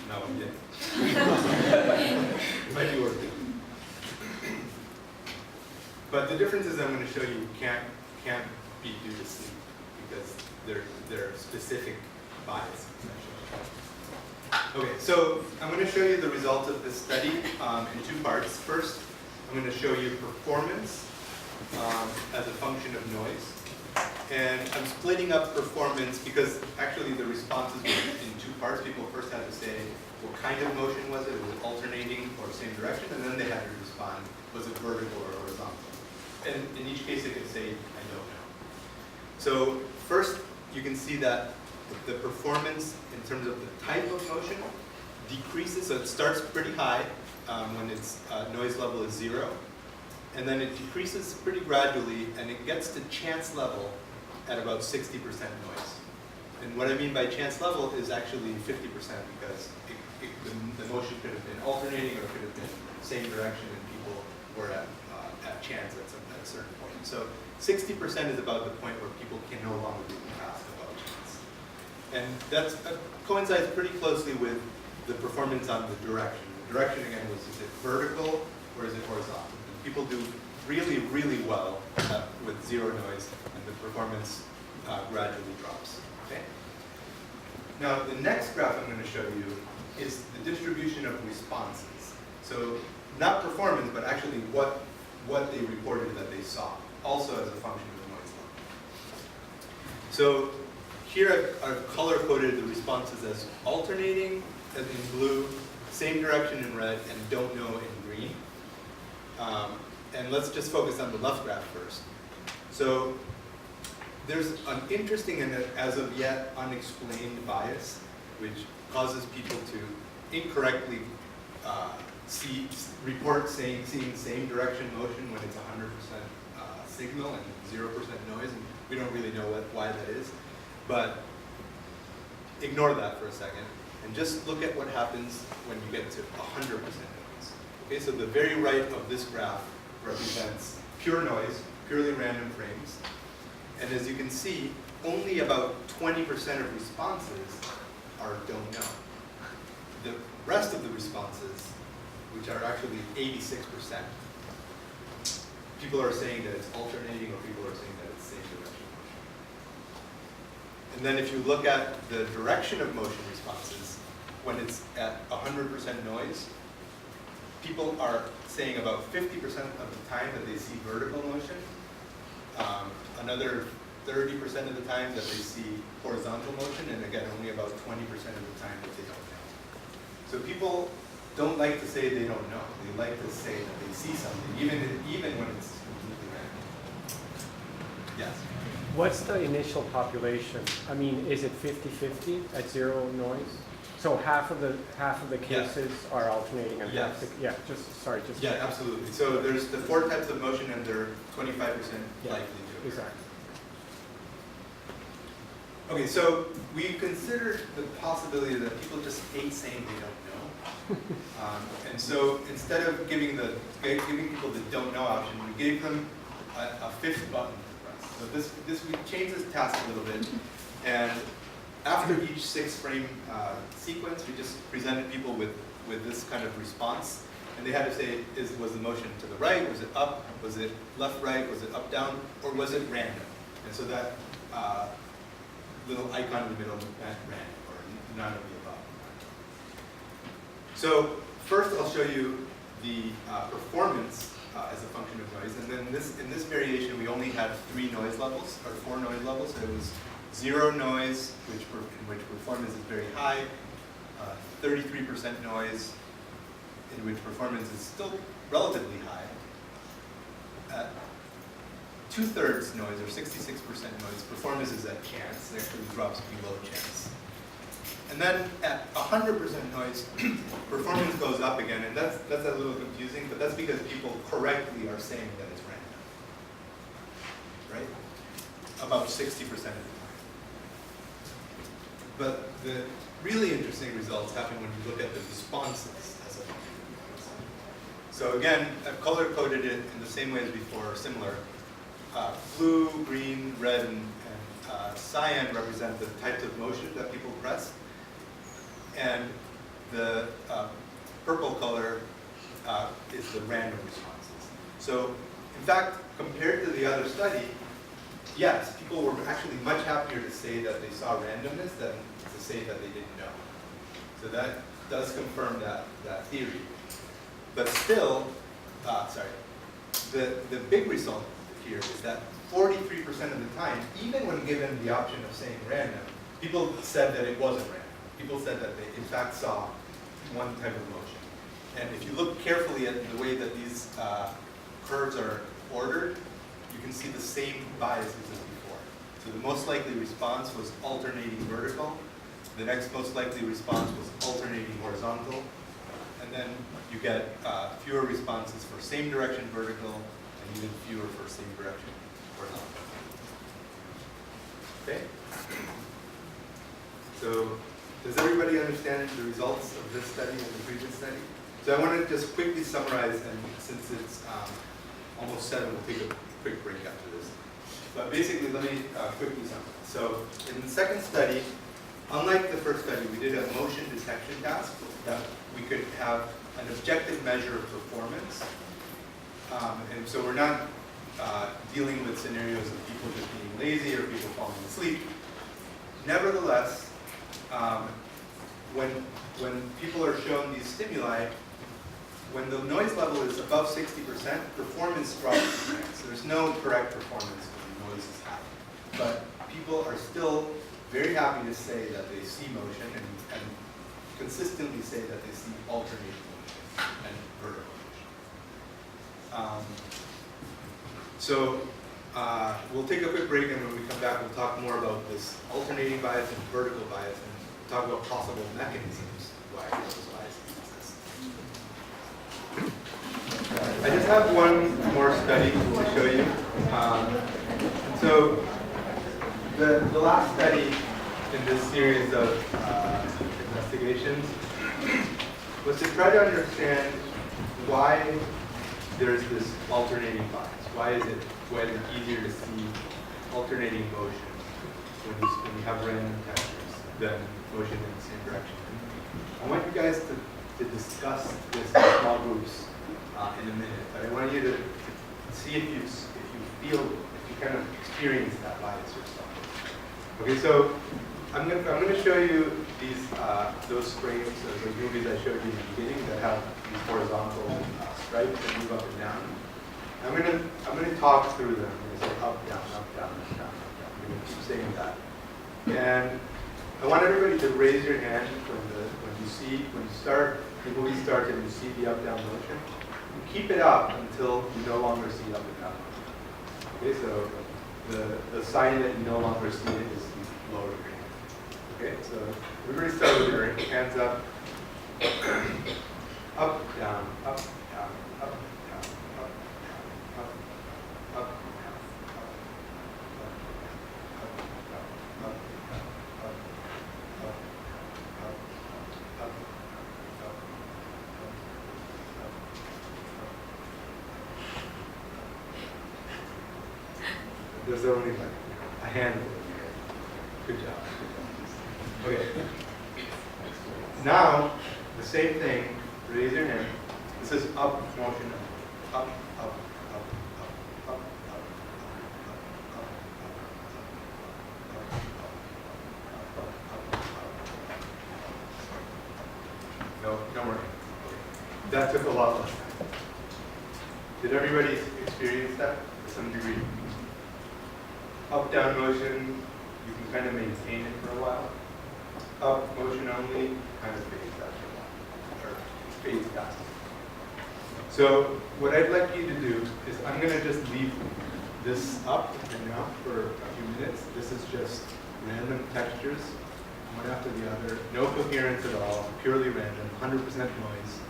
No, we didn't. It might be worth it. But the difference is I'm going to show you can't be due to sleep because they're specific biases. Okay, so I'm going to show you the results of this study in 2 parts. First, I'm going to show you performance as a function of noise. And I'm splitting up performance because actually the responses were in 2 parts. People first had to say what kind of motion was it? Was it alternating or same direction? And then they had to respond, was it vertical or horizontal? And in each case they could say, I don't know. So first, you can see that the performance in terms of the type of motion decreases. So it starts pretty high when its noise level is 0. And then it decreases pretty gradually, and it gets to chance level at about 60% noise. And what I mean by chance level is actually 50% because the motion could have been alternating or could have been same direction and people were at chance at a certain point. So 60% is about the point where people can no longer be asked about chance. And that coincides pretty closely with the performance on the direction. The direction again was, is it vertical or is it horizontal? And people do really, really well with zero noise and the performance gradually drops. Okay? Now the next graph I'm going to show you is the distribution of responses. So not performance, but actually what they reported that they saw, also as a function of noise level. So here I've color-coded the responses as alternating in blue, same direction in red, and don't know in green. And let's just focus on the left graph first. So there's an interesting and as of yet unexplained bias, which causes people to incorrectly report seeing same direction motion when it's 100% signal and 0% noise, and we don't really know why that is. But ignore that for a second, and just look at what happens when you get to 100% noise. Okay, so the very right of this graph represents pure noise, purely random frames. And as you can see, only about 20% of responses are don't know. The rest of the responses, which are actually 86%, people are saying that it's alternating or people are saying that it's same direction motion. And then if you look at the direction of motion responses, when it's at 100% noise, people are saying about 50% of the time that they see vertical motion, another 30% of the time that they see horizontal motion, and again, only about 20% of the time that they don't know. So people don't like to say they don't know. They like to say that they see something, even when it's completely random. Yes? What's the initial population? I mean, is it 50-50 at zero noise? So half of the cases are alternating and half Yes. just Yeah, absolutely. So there's the 4 types of motion and they're 25% likely to. Exactly. Okay, so we considered the possibility that people just hate saying they don't know. And so instead of giving people the don't know option, we gave them a 5th button to press. So we changed this task a little bit, and after each 6-frame sequence, we just presented people with this kind of response, and they had to say, was the motion to the right, was it up, was it left, right, was it up, down, or was it random? And so that little icon in the middle meant random, or none of the above. So first I'll show you the performance as a function of noise, and then in this variation we only had 3 noise levels, or 4 noise levels. So it was 0 noise, in which performance is very high, 33% noise, in which performance is still relatively high, 2/3 noise, or 66% noise, performance is at chance. It actually drops below chance. And then at 100% noise, performance goes up again, and that's a little confusing, but that's because people correctly are saying that it's random, right? About 60% of the time. But the really interesting results happen when you look at the responses as a function of noise. So again, I've color-coded it in the same way as before, or similar. Blue, green, red, and cyan represent the types of motion that people press. And the purple color is the random responses. So in fact, compared to the other study, yes, people were actually much happier to say that they saw randomness than to say that they didn't know. So that does confirm that theory. But still, the big result here is that 43% of the time, even when given the option of saying random, people said that it wasn't random. People said that they in fact saw one type of motion. And if you look carefully at the way that these curves are ordered, you can see the same biases as before. So the most likely response was alternating vertical. The next most likely response was alternating horizontal. And then you get fewer responses for same direction vertical, and even fewer for same direction horizontal. Okay? So does everybody understand the results of this study and the previous study? So I want to just quickly summarize, and since it's almost 7, we'll take a quick break after this. But basically, let me quickly summarize. So in the second study, unlike the first study, we did a motion detection task that we could have an objective measure of performance. And so we're not dealing with scenarios of people just being lazy or people falling asleep. Nevertheless, when people are shown these stimuli, when the noise level is above 60%, performance drops. So there's no correct performance when the noise is high. But people are still very happy to say that they see motion and consistently say that they see alternating motion and vertical motion. So we'll take a quick break, and when we come back, we'll talk more about this alternating bias and vertical bias, and talk about possible mechanisms why those biases exist. I just have one more study to show you. So the last study in this series of investigations was to try to understand why there's this alternating bias. Why is it easier to see alternating motion when you have random textures than motion in the same direction? I want you guys to discuss this in small groups in a minute, but I want you to see if you feel, if you kind of experience that bias yourself. Okay, so I'm going to show you these those frames, those movies I showed you in the beginning that have these horizontal stripes that move up and down. I'm going to talk through them. I'm going to say up, down, up, down, up, down, up, down. I'm going to keep saying that. And I want everybody to raise your hand when the movie starts and you see the up, down motion. You keep it up until you no longer see up and down motion. Okay, so the sign that you no longer see it is you lower your hand. Okay, so everybody start with your hands up. Up, down, up, down, up, down, up, down, up, up, there's only like a handful of you guys. Good job. Okay. Now, the same thing. Raise your hand. This is up motion. Up, up, up, up, up, up, up, no more. That took a lot less time. Did everybody experience that to some degree? Up, down motion, you can kind of maintain it for a while. Up motion only, kind of fades after a while, or fades fast. So what I'd like you to do is I'm going to just leave this up and now for a few minutes. This is just random textures, one after the other, no coherence at all, purely random, 100% noise.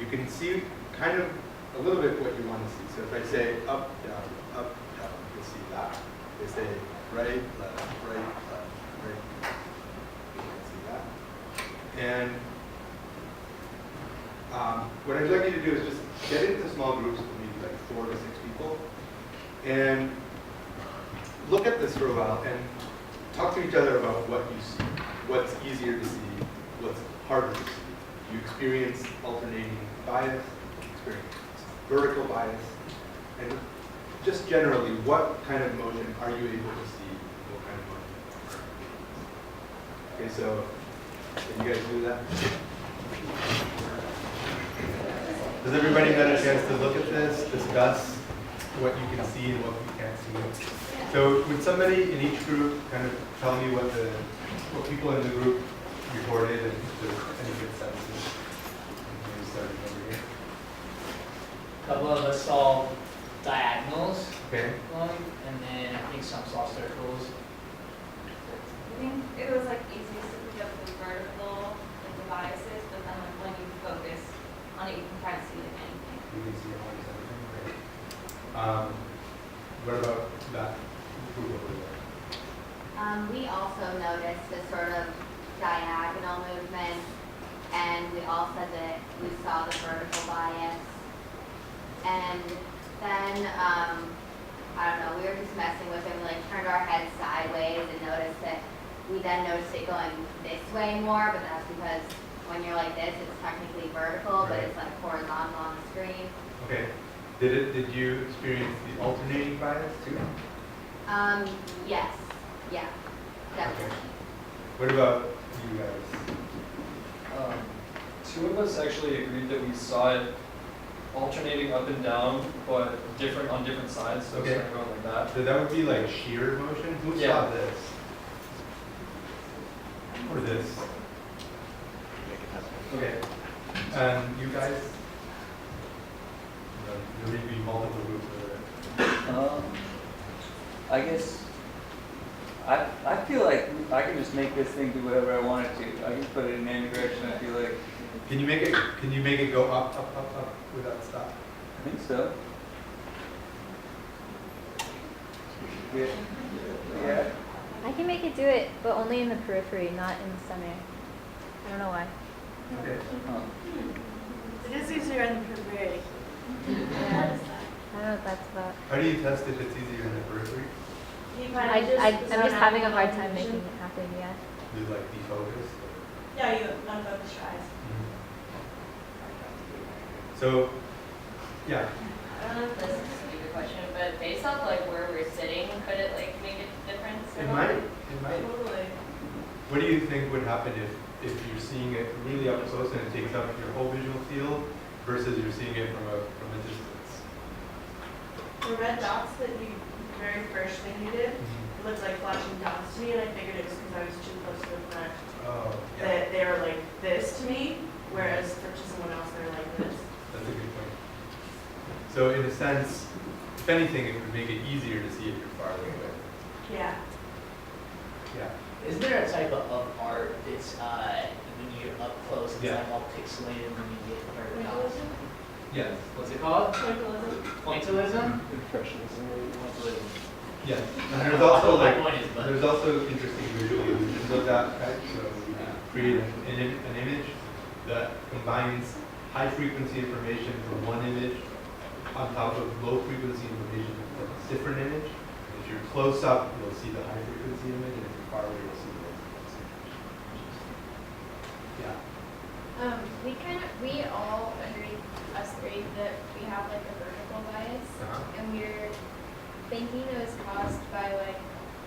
You can see kind of a little bit what you want to see. So if I say up, down, you'll see that. They say right, left, right, left, right. You can see that. And what I'd like you to do is just get into small groups of maybe like 4 to 6 people and look at this for a while and talk to each other about what you see, what's easier to see, what's harder to see. You experience alternating bias, experience vertical bias, and just generally, what kind of motion are you able to see? What kind of motion? Okay, so can you guys do that? Does everybody get a chance to look at this, discuss what you can see and what you can't see? So would somebody in each group kind of tell me what people in the group reported and if there's any good senses? Maybe starting over here. A couple of us saw diagonals Okay. going, and then I think some saw circles. I think it was like easiest to pick up the vertical and the biases, but then like when you focus on it, you can kind of see it anything. You can see almost everything. Great. What about that group over there? We also noticed the sort of diagonal movement, and we all said that we saw the vertical bias. And then, I don't know, we were just messing with it. We like turned our heads sideways and noticed that we then noticed it going this way more, but that's because when you're like this, it's technically vertical, but it's like horizontal on the screen. Okay. Did you experience the alternating bias too? Yes. Yeah. Definitely. Okay. What about you guys? Two of us actually agreed that we saw it alternating up and down, but different on different sides, so Okay. it's not going like that. So that would be like shear motion? Who Yeah. saw this? Or this? Okay. And you guys? There may be multiple groups over I guess, I feel like I can just make this thing do whatever I want it to. I can put it in any direction I feel like. there. Can you make it go up, up, up, up without stop? I think so. Yeah. Yeah. I can make it do it, but only in the periphery, not in the center. I don't know why. Okay. Huh. It is easier in the periphery. Yeah. I don't know what that's about. How do you test if it's easier in the periphery? I'm just having a hard time making it happen, yeah. Do you like defocus? Yeah, you unfocus your eyes. So, yeah. I don't know if this is a stupid question, but based off like where we're sitting, could it like make a difference? It might. It might. Totally. What do you think would happen if you're seeing it really up close and it takes up your whole visual field versus you're seeing it from a distance? The red dots that you, very first thing you did, it looked like flashing dots to me, and I figured it was because I was too close to the front. Oh, yeah. That they were like this to me, whereas for someone else they're like this. That's a good point. So in a sense, if anything, it would make it easier to see if you're farther away. Yeah. Yeah. Is there a type of art that's when you're up close, it's Yeah. like all pixelated when you get further out? Yes. What's it called? Pointillism. Pointillism? Impressionism. Yes. And there's also My like point is, but there's also interesting visual illusions of that type. So we create an image that combines high frequency information from one image on top of low frequency information from a different image. If you're close up, you'll see the high frequency image, and if you're far away, you'll see the low frequency image. Yeah. We all agreed, us three, that we have like a vertical bias, Uh-huh. and we're thinking it was caused by like,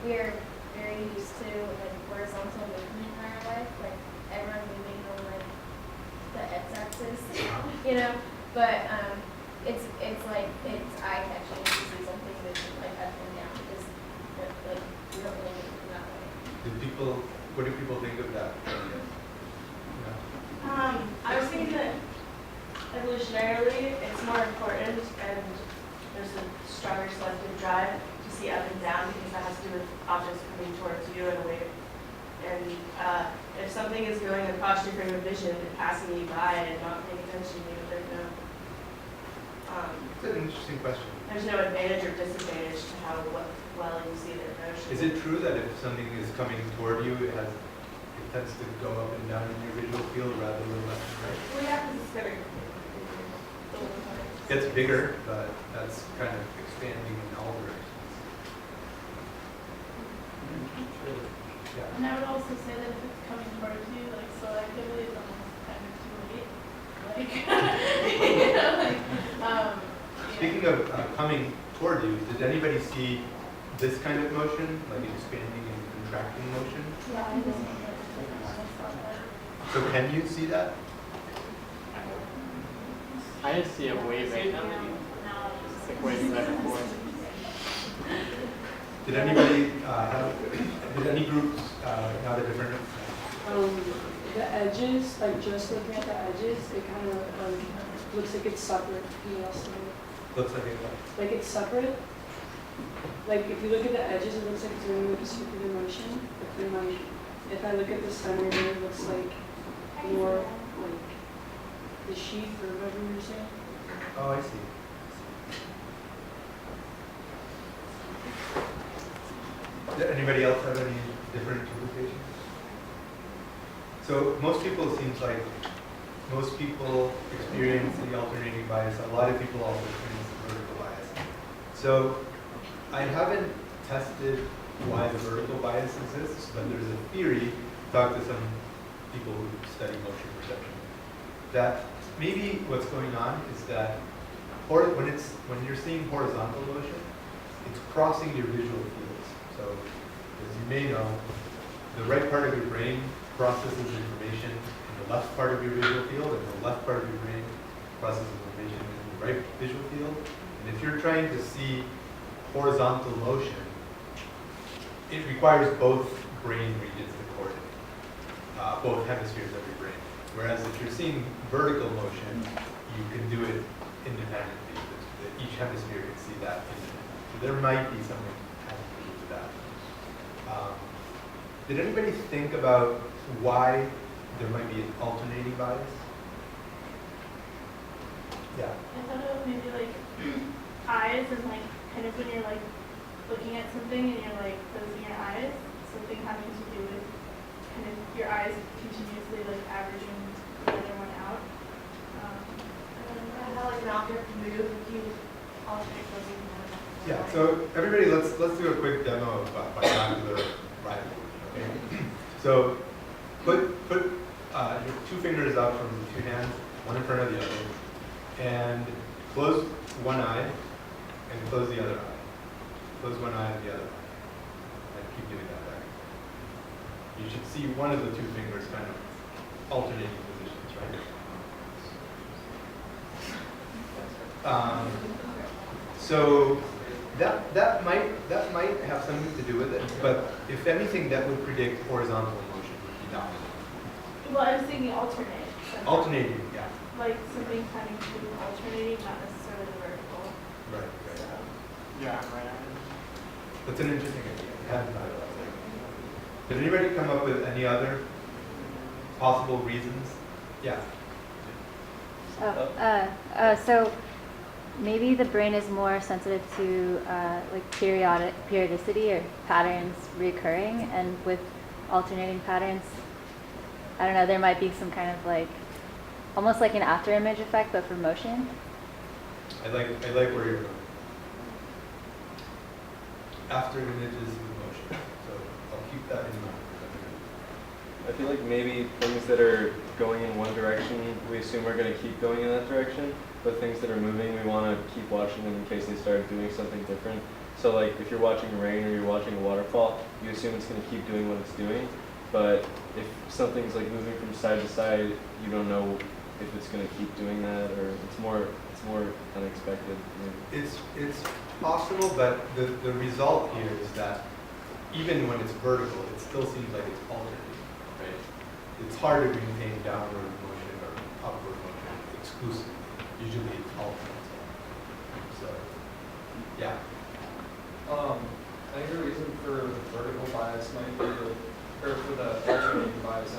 we're very used to like horizontal movement in our life, like everyone moving on like the x-axis, you know, but it's like, it's eye-catching to see something that's like up and down, because like, we don't really move in that way. What do people think of that? Yeah. I was thinking that evolutionarily it's more important and there's a stronger selective drive to see up and down because that has to do with objects coming towards you in a way. And if something is going across your frame of vision and passing you by and not paying attention to you, It's an interesting question. there's no advantage or disadvantage to how well you see their motion. Is it true that if something is coming toward you, it tends to go up and down in your visual field rather than left and right? Well, yeah, because it's bigger. It gets bigger, but that's kind of expanding in all directions. Yeah. And I would also say that if it's coming towards you, like selectively, it's almost kind of too late. Like, you know, like, Speaking of coming toward you, did anybody see this kind of motion, like expanding and contracting motion? yeah, I just So can you see that? I just see it waving. It's like waving back and forth. Did anybody did any groups have a different? The edges, like just looking at the edges, it kind of looks like it's separate. You know, so Looks like it. like it's separate. Like if you look at the edges, it looks like it's doing like a circular motion. But then like if I look at the center, it looks like more like the sheath or whatever you're saying. Oh, I see. Did anybody else have any different interpretations? So most people, it seems like, most people experience the alternating bias. A lot of people also experience the vertical bias. So I haven't tested why the vertical bias exists, but there's a theory, talked to some people who study motion perception, that maybe what's going on is that when you're seeing horizontal motion, it's crossing your visual fields. So as you may know, the right part of your brain processes information in the left part of your visual field, and the left part of your brain processes information in the right visual field. And if you're trying to see horizontal motion, it requires both brain regions to coordinate, both hemispheres of your brain. Whereas if you're seeing vertical motion, you can do it independently. Each hemisphere can see that independently. So there might be something having to do with that. Did anybody think about why there might be an alternating bias? Yeah. I thought it was maybe like eyes and like kind of when you're like looking at something and you're like closing your eyes, something having to do with kind of your eyes continuously like averaging the other one out. And how like an object can move if you alternate closing one. Yeah. So everybody, let's do a quick demo of binocular rival. Okay. So put your two fingers out from the two hands, one in front of the other, and close one eye and close the other eye. Close one eye and the other eye. And keep doing that back. You should see one of the two fingers kind of alternating positions, right? So that might have something to do with it, but if anything, that would predict horizontal motion would be dominant. Well, I was thinking alternate. Alternating, yeah. Like something having to do with alternating, not necessarily the vertical. Right. So. Yeah, right. That's an interesting idea. I hadn't thought about that. Did anybody come up with any other possible reasons? Yeah. So maybe the brain is more sensitive to like periodicity or patterns recurring, and with alternating patterns, I don't know, there might be some kind of like, almost like an after image effect, but for motion. I like where you're going. After images with motion. So I'll keep that in mind. I feel like maybe things that are going in one direction, we assume are going to keep going in that direction, but things that are moving, we want to keep watching them in case they start doing something different. So like if you're watching rain or you're watching a waterfall, you assume it's going to keep doing what it's doing, but if something's like moving from side to side, you don't know if it's going to keep doing that, or it's more unexpected. Maybe. It's possible, but the result here is that even when it's vertical, it still seems like it's alternating, right? It's hard to maintain downward motion or upward motion exclusively. Usually it's alternate. So, yeah. I think the reason for the vertical bias might be, or for the alternating bias,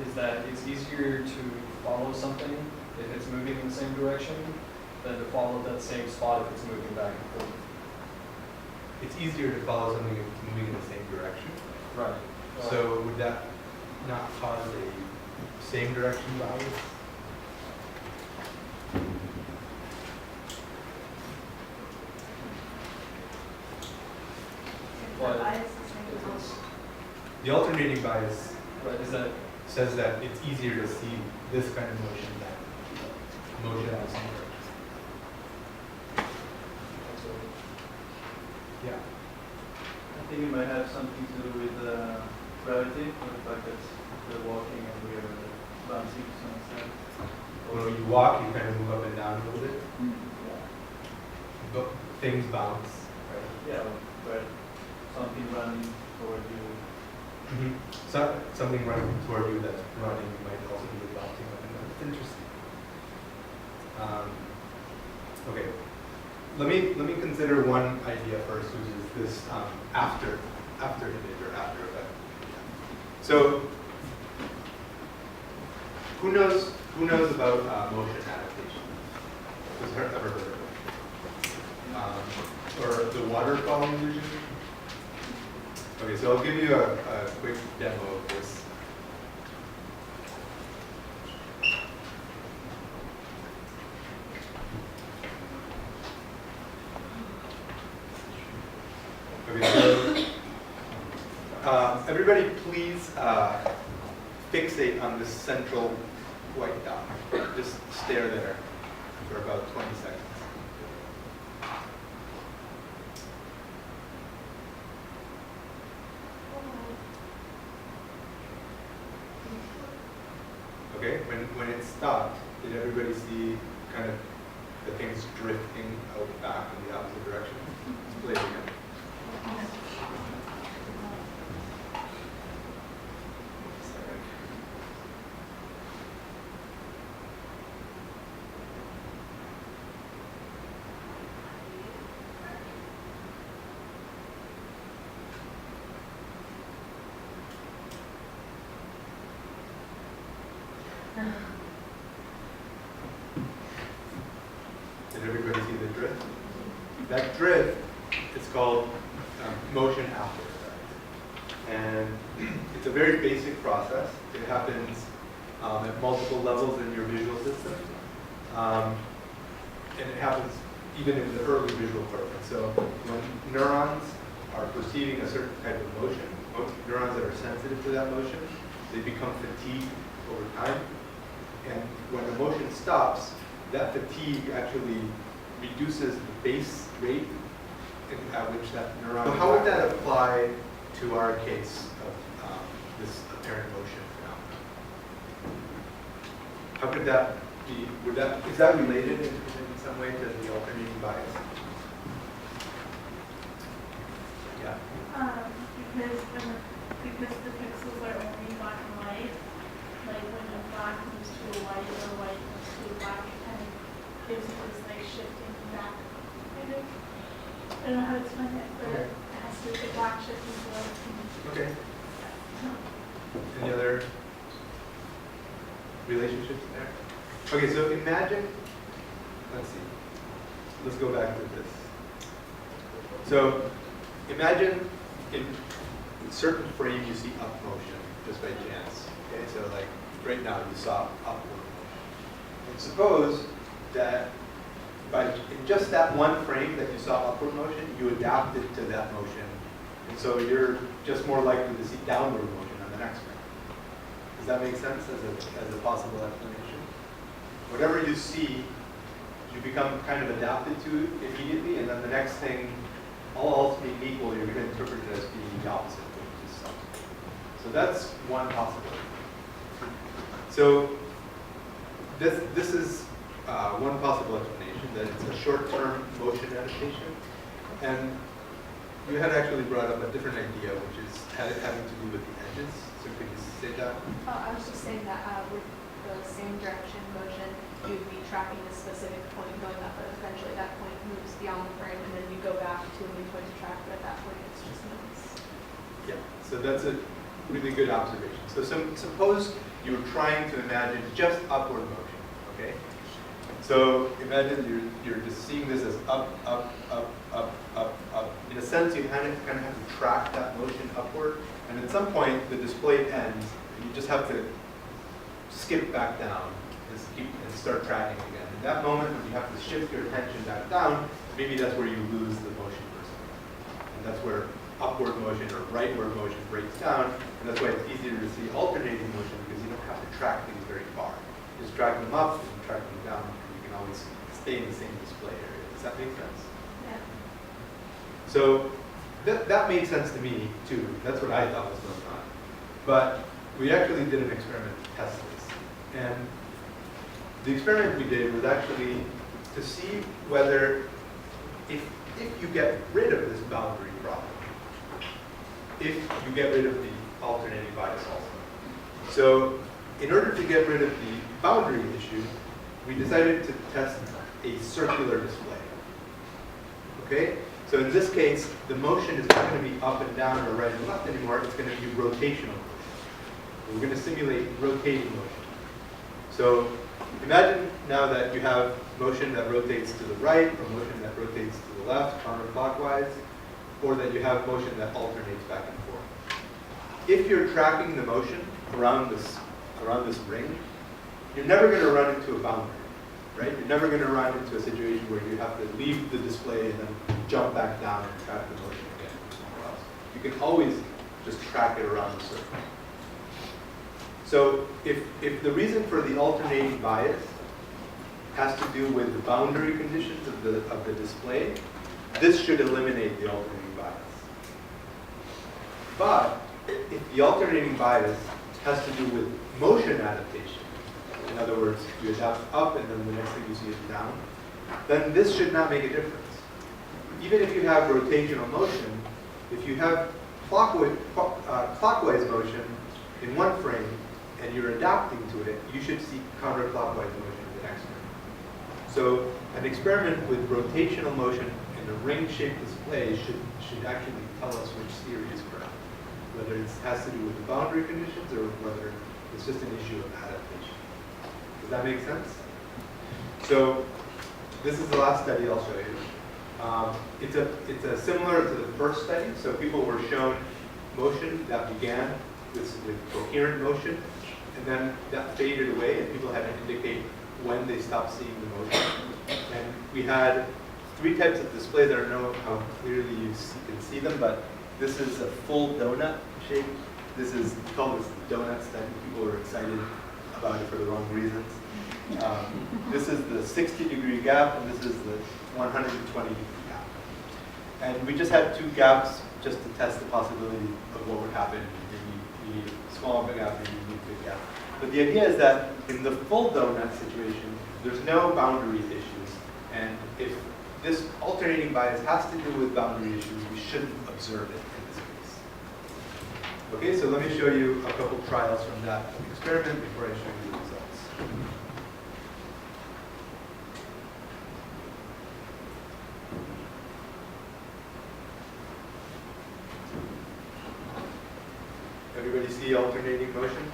is that it's easier to follow something if it's moving in the same direction than to follow that same spot if it's moving back and forth. It's easier to follow something if it's moving in the same direction. Right. So would that not cause a same direction bias? But The alternating bias right, is that says that it's easier to see this kind of motion than motion in the same direction. Yeah. I think it might have something to do with gravity, or the fact that we're walking and we are bouncing to some extent. When you walk, you kind of move up and down a little bit. Yeah. But things bounce, right? Yeah, but something running toward you. So, something running toward you that's running might also be bouncing up and down. It's interesting. Okay. Let me consider one idea first, which is this after image or after effect. So who knows about motion adaptation? Who's ever heard of it? Or the waterfall illusion? Okay, so I'll give you a quick demo of this. Everybody please fixate on this central white dot. Just stare there for about 20 seconds. Okay, when it stopped, did everybody see kind of the things drifting out back in the opposite direction? Let's play it again. Did everybody see the drift? That drift is called motion after effect. And it's a very basic process. It happens at multiple levels in your visual system. And it happens even in the early visual cortex. So when neurons are perceiving a certain type of motion, neurons that are sensitive to that motion, they become fatigued over time. And when the motion stops, that fatigue actually reduces the base rate at which that neuron. So how would that apply to our case of this apparent motion phenomenon? How could that be? Is that related in some way to the alternating bias? Yeah. Because the pixels are only black and white, like when a black moves to a white or a white moves to a black, it kind of gives it this like shifting back kind of. I don't know how to explain it, but it has to the black shifting to the white. Okay. Any other relationships there? Okay, so imagine, let's see. Let's go back to this. So imagine in certain frame you see up motion just by chance. Okay, so like right now you saw upward motion. And suppose that in just that one frame that you saw upward motion, you adapted to that motion. And so you're just more likely to see downward motion on the next frame. Does that make sense as a possible explanation? Whatever you see, you become kind of adapted to immediately, and then the next thing, all else being equal, you're going to interpret it as being the opposite, which is something. So that's one possibility. So this is one possible explanation, that it's a short-term motion adaptation. And you had actually brought up a different idea, which is having to do with the edges. So could you say that? I was just saying that with the same direction motion, you'd be tracking a specific point going up, but eventually that point moves beyond the frame, and then you go back to a new point to track, but at that point it's just noise. Yeah, so that's a really good observation. So suppose you were trying to imagine just upward motion, okay? So imagine you're just seeing this as up, up, up, up, up, up. In a sense, you kind of have to track that motion upward, and at some point the display ends, and you just have to skip back down and start tracking again. In that moment, when you have to shift your attention back down, maybe that's where you lose the motion for a second. And that's where upward motion or rightward motion breaks down, and that's why it's easier to see alternating motion, because you don't have to track things very far. You just track them up and track them down, and you can always stay in the same display area. Does that make sense? Yeah. So that made sense to me too. That's what I thought was going on. But we actually did an experiment to test this. And the experiment we did was actually to see whether if you get rid of this boundary problem, if you get rid of the alternating bias also. So in order to get rid of the boundary issue, we decided to test a circular display. Okay? So in this case, the motion is not going to be up and down or right and left anymore. It's going to be rotational motion. We're going to simulate rotating motion. So imagine now that you have motion that rotates to the right, or motion that rotates to the left, counterclockwise, or that you have motion that alternates back and forth. If you're tracking the motion around this ring, you're never going to run into a boundary, right? You're never going to run into a situation where you have to leave the display and then jump back down and track the motion again somewhere else. You can always just track it around the circle. So if the reason for the alternating bias has to do with the boundary conditions of the display, this should eliminate the alternating bias. But if the alternating bias has to do with motion adaptation, in other words, you adapt up and then the next thing you see is down, then this should not make a difference. Even if you have rotational motion, if you have clockwise motion in one frame and you're adapting to it, you should see counterclockwise motion in the next frame. So an experiment with rotational motion in a ring-shaped display should actually tell us which theory is correct, whether it has to do with the boundary conditions or whether it's just an issue of adaptation. Does that make sense? So this is the last study I'll show you. It's a similar to the first study. So people were shown motion that began with coherent motion, and then that faded away, and people had to indicate when they stopped seeing the motion. And we had 3 types of displays. I don't know how clearly you can see them, but this is a full donut shape. We call this the donut study. People were excited about it for the wrong reasons. This is the 60-degree gap, and this is the 120-degree gap. And we just had 2 gaps just to test the possibility of what would happen. Maybe you need a small gap, maybe you need a big gap. But the idea is that in the full donut situation, there's no boundary issues. And if this alternating bias has to do with boundary issues, we shouldn't observe it in this case. Okay, so let me show you a couple trials from that experiment before I show you the results. Everybody see alternating motion?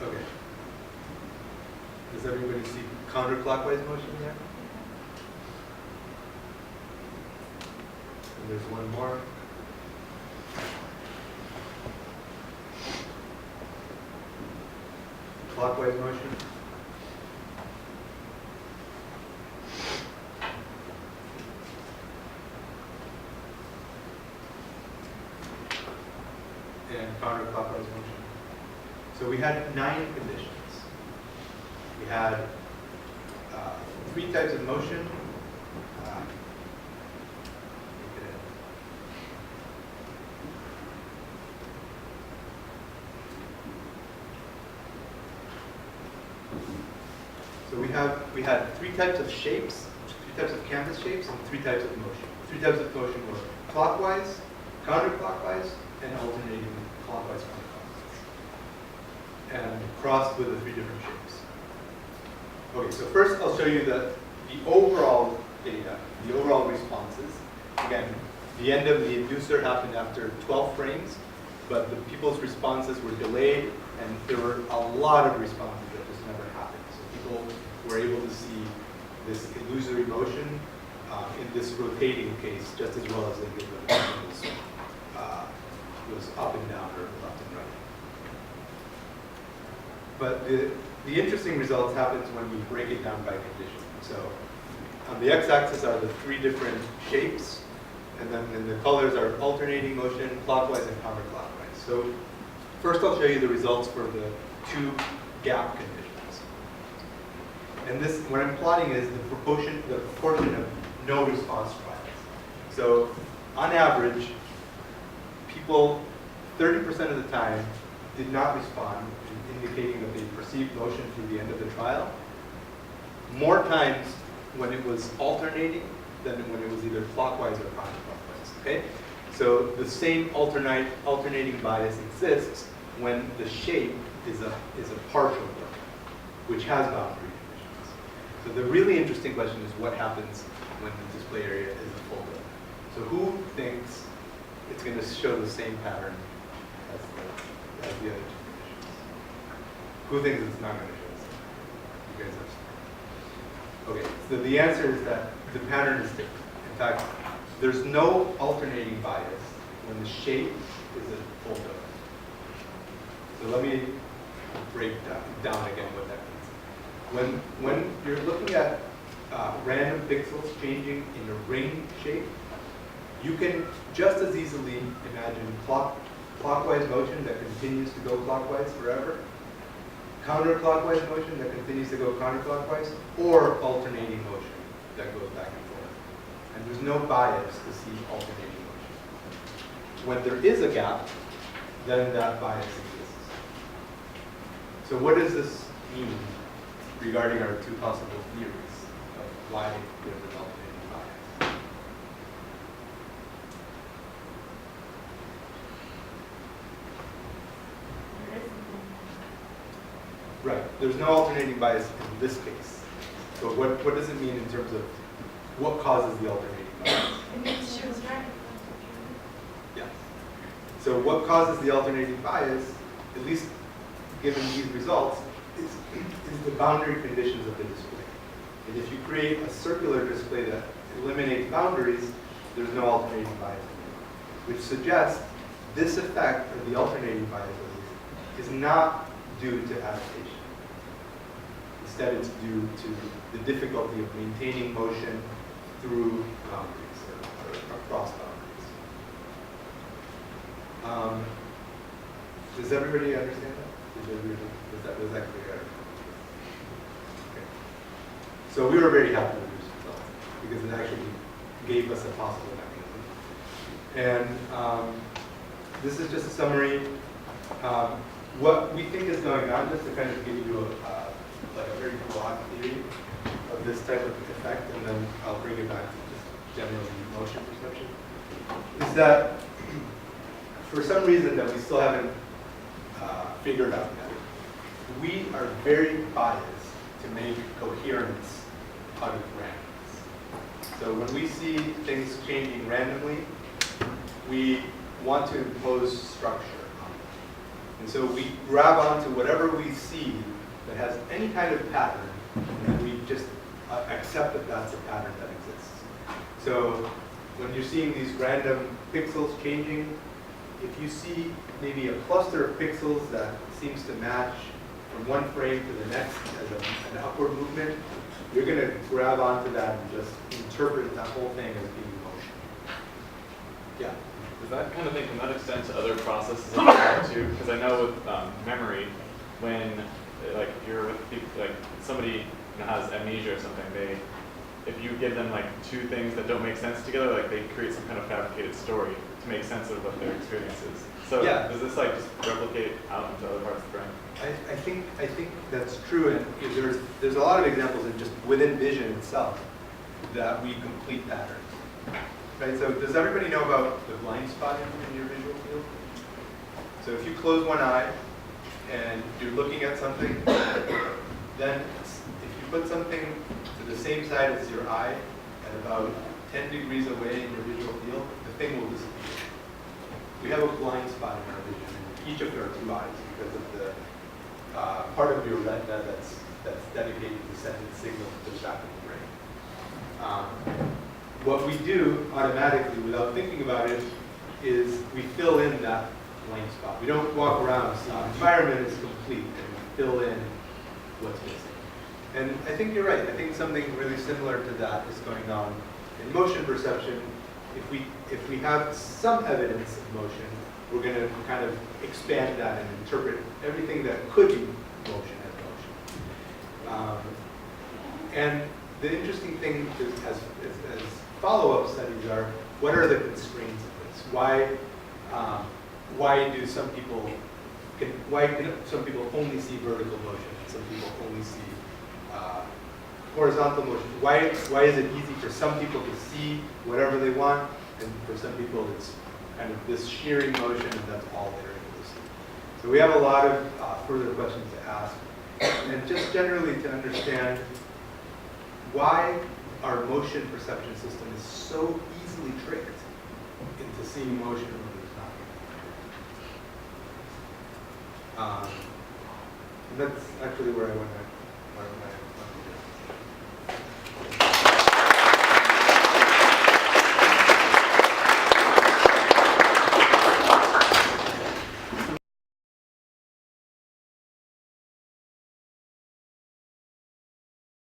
Okay. Does everybody see counterclockwise motion here? And there's one more. Clockwise motion. And counterclockwise motion. So we had 9 conditions. We had 3 types of motion. So we had 3 types of shapes, 3 types of canvas shapes, and 3 types of motion. 3 types of motion were clockwise, counterclockwise, and alternating clockwise, counterclockwise, and crossed with the 3 different shapes. Okay, so first I'll show you the overall data, the overall responses. Again, the end of the inducer happened after 12 frames, but the people's responses were delayed, and there were a lot of responses that just never happened. So people were able to see this illusory motion in this rotating case just as well as they did when it was up and down or left and right. But the interesting results happens when we break it down by condition. So on the x-axis are the 3 different shapes, and then the colors are alternating motion, clockwise and counterclockwise. So first I'll show you the results for the 2 gap conditions. And this, what I'm plotting is the proportion of no response trials. So on average, people 30% of the time did not respond, indicating that they perceived motion through the end of the trial. More times when it was alternating than when it was either clockwise or counterclockwise. Okay? So the same alternating bias exists when the shape is a partial donut, which has boundary conditions. So the really interesting question is what happens when the display area is a full donut. So who thinks it's going to show the same pattern as the other 2 conditions? Who thinks it's not going to show the same? You guys have. Okay, so the answer is that the pattern is different. In fact, there's no alternating bias when the shape is a full donut. So let me break down again what that means. When you're looking at random pixels changing in a ring shape, you can just as easily imagine clockwise motion that continues to go clockwise forever, counterclockwise motion that continues to go counterclockwise, or alternating motion that goes back and forth. And there's no bias to see alternating motion. When there is a gap, then that bias exists. So what does this mean regarding our two possible theories of why there's an alternating bias? Right, there's no alternating bias in this case. So what does it mean in terms of what causes the alternating bias? It means she was right. Yeah. So what causes the alternating bias, at least given these results, is the boundary conditions of the display. And if you create a circular display that eliminates boundaries, there's no alternating bias anymore, which suggests this effect, or the alternating bias, is not due to adaptation. Instead, it's due to the difficulty of maintaining motion through boundaries or across boundaries. Does everybody understand that? Was that clear? Okay. So we were very happy with this result because it actually gave us a possible mechanism. And this is just a summary. What we think is going on, just to kind of give you a very broad theory of this type of effect, and then I'll bring it back to just generally motion perception, is that for some reason that we still haven't figured out yet, we are very biased to make coherence out of randomness. So when we see things changing randomly, we want to impose structure on it. And so we grab onto whatever we see that has any kind of pattern, and we just accept that that's a pattern that exists. So when you're seeing these random pixels changing, if you see maybe a cluster of pixels that seems to match from one frame to the next as an upward movement, you're going to grab onto that and just interpret that whole thing as being motion. Yeah? Does that kind of thing, can that extend to other processes of memory too? Because I know with memory, when like if you're with people, like somebody has amnesia or something, if you give them like two things that don't make sense together, like they create some kind of fabricated story to make sense of what their experience is. So yeah. Does this like just replicate out into other parts of the brain? I think that's true, and there's a lot of examples in just within vision itself that we complete patterns. Right, so does everybody know about the blind spot in your visual field? So if you close one eye and you're looking at something, then if you put something to the same side as your eye at about 10 degrees away in your visual field, the thing will disappear. We have a blind spot in our vision in each of our two eyes because of the part of your retina that's dedicated to sending signals to the back of the brain. What we do automatically, without thinking about it, is we fill in that blind spot. We don't walk around and see the environment is complete, and we fill in what's missing. And I think you're right. I think something really similar to that is going on in motion perception. If we have some evidence of motion, we're going to kind of expand that and interpret everything that could be motion as motion. And the interesting thing is, as follow-up studies are, what are the constraints of this? Why do some people only see vertical motion and some people only see horizontal motion? Why is it easy for some people to see whatever they want, and for some people it's kind of this shearing motion and that's all they're able to see? So we have a lot of further questions to ask, and just generally to understand why our motion perception system is so easily tricked into seeing motion when there's not. And that's actually where I want to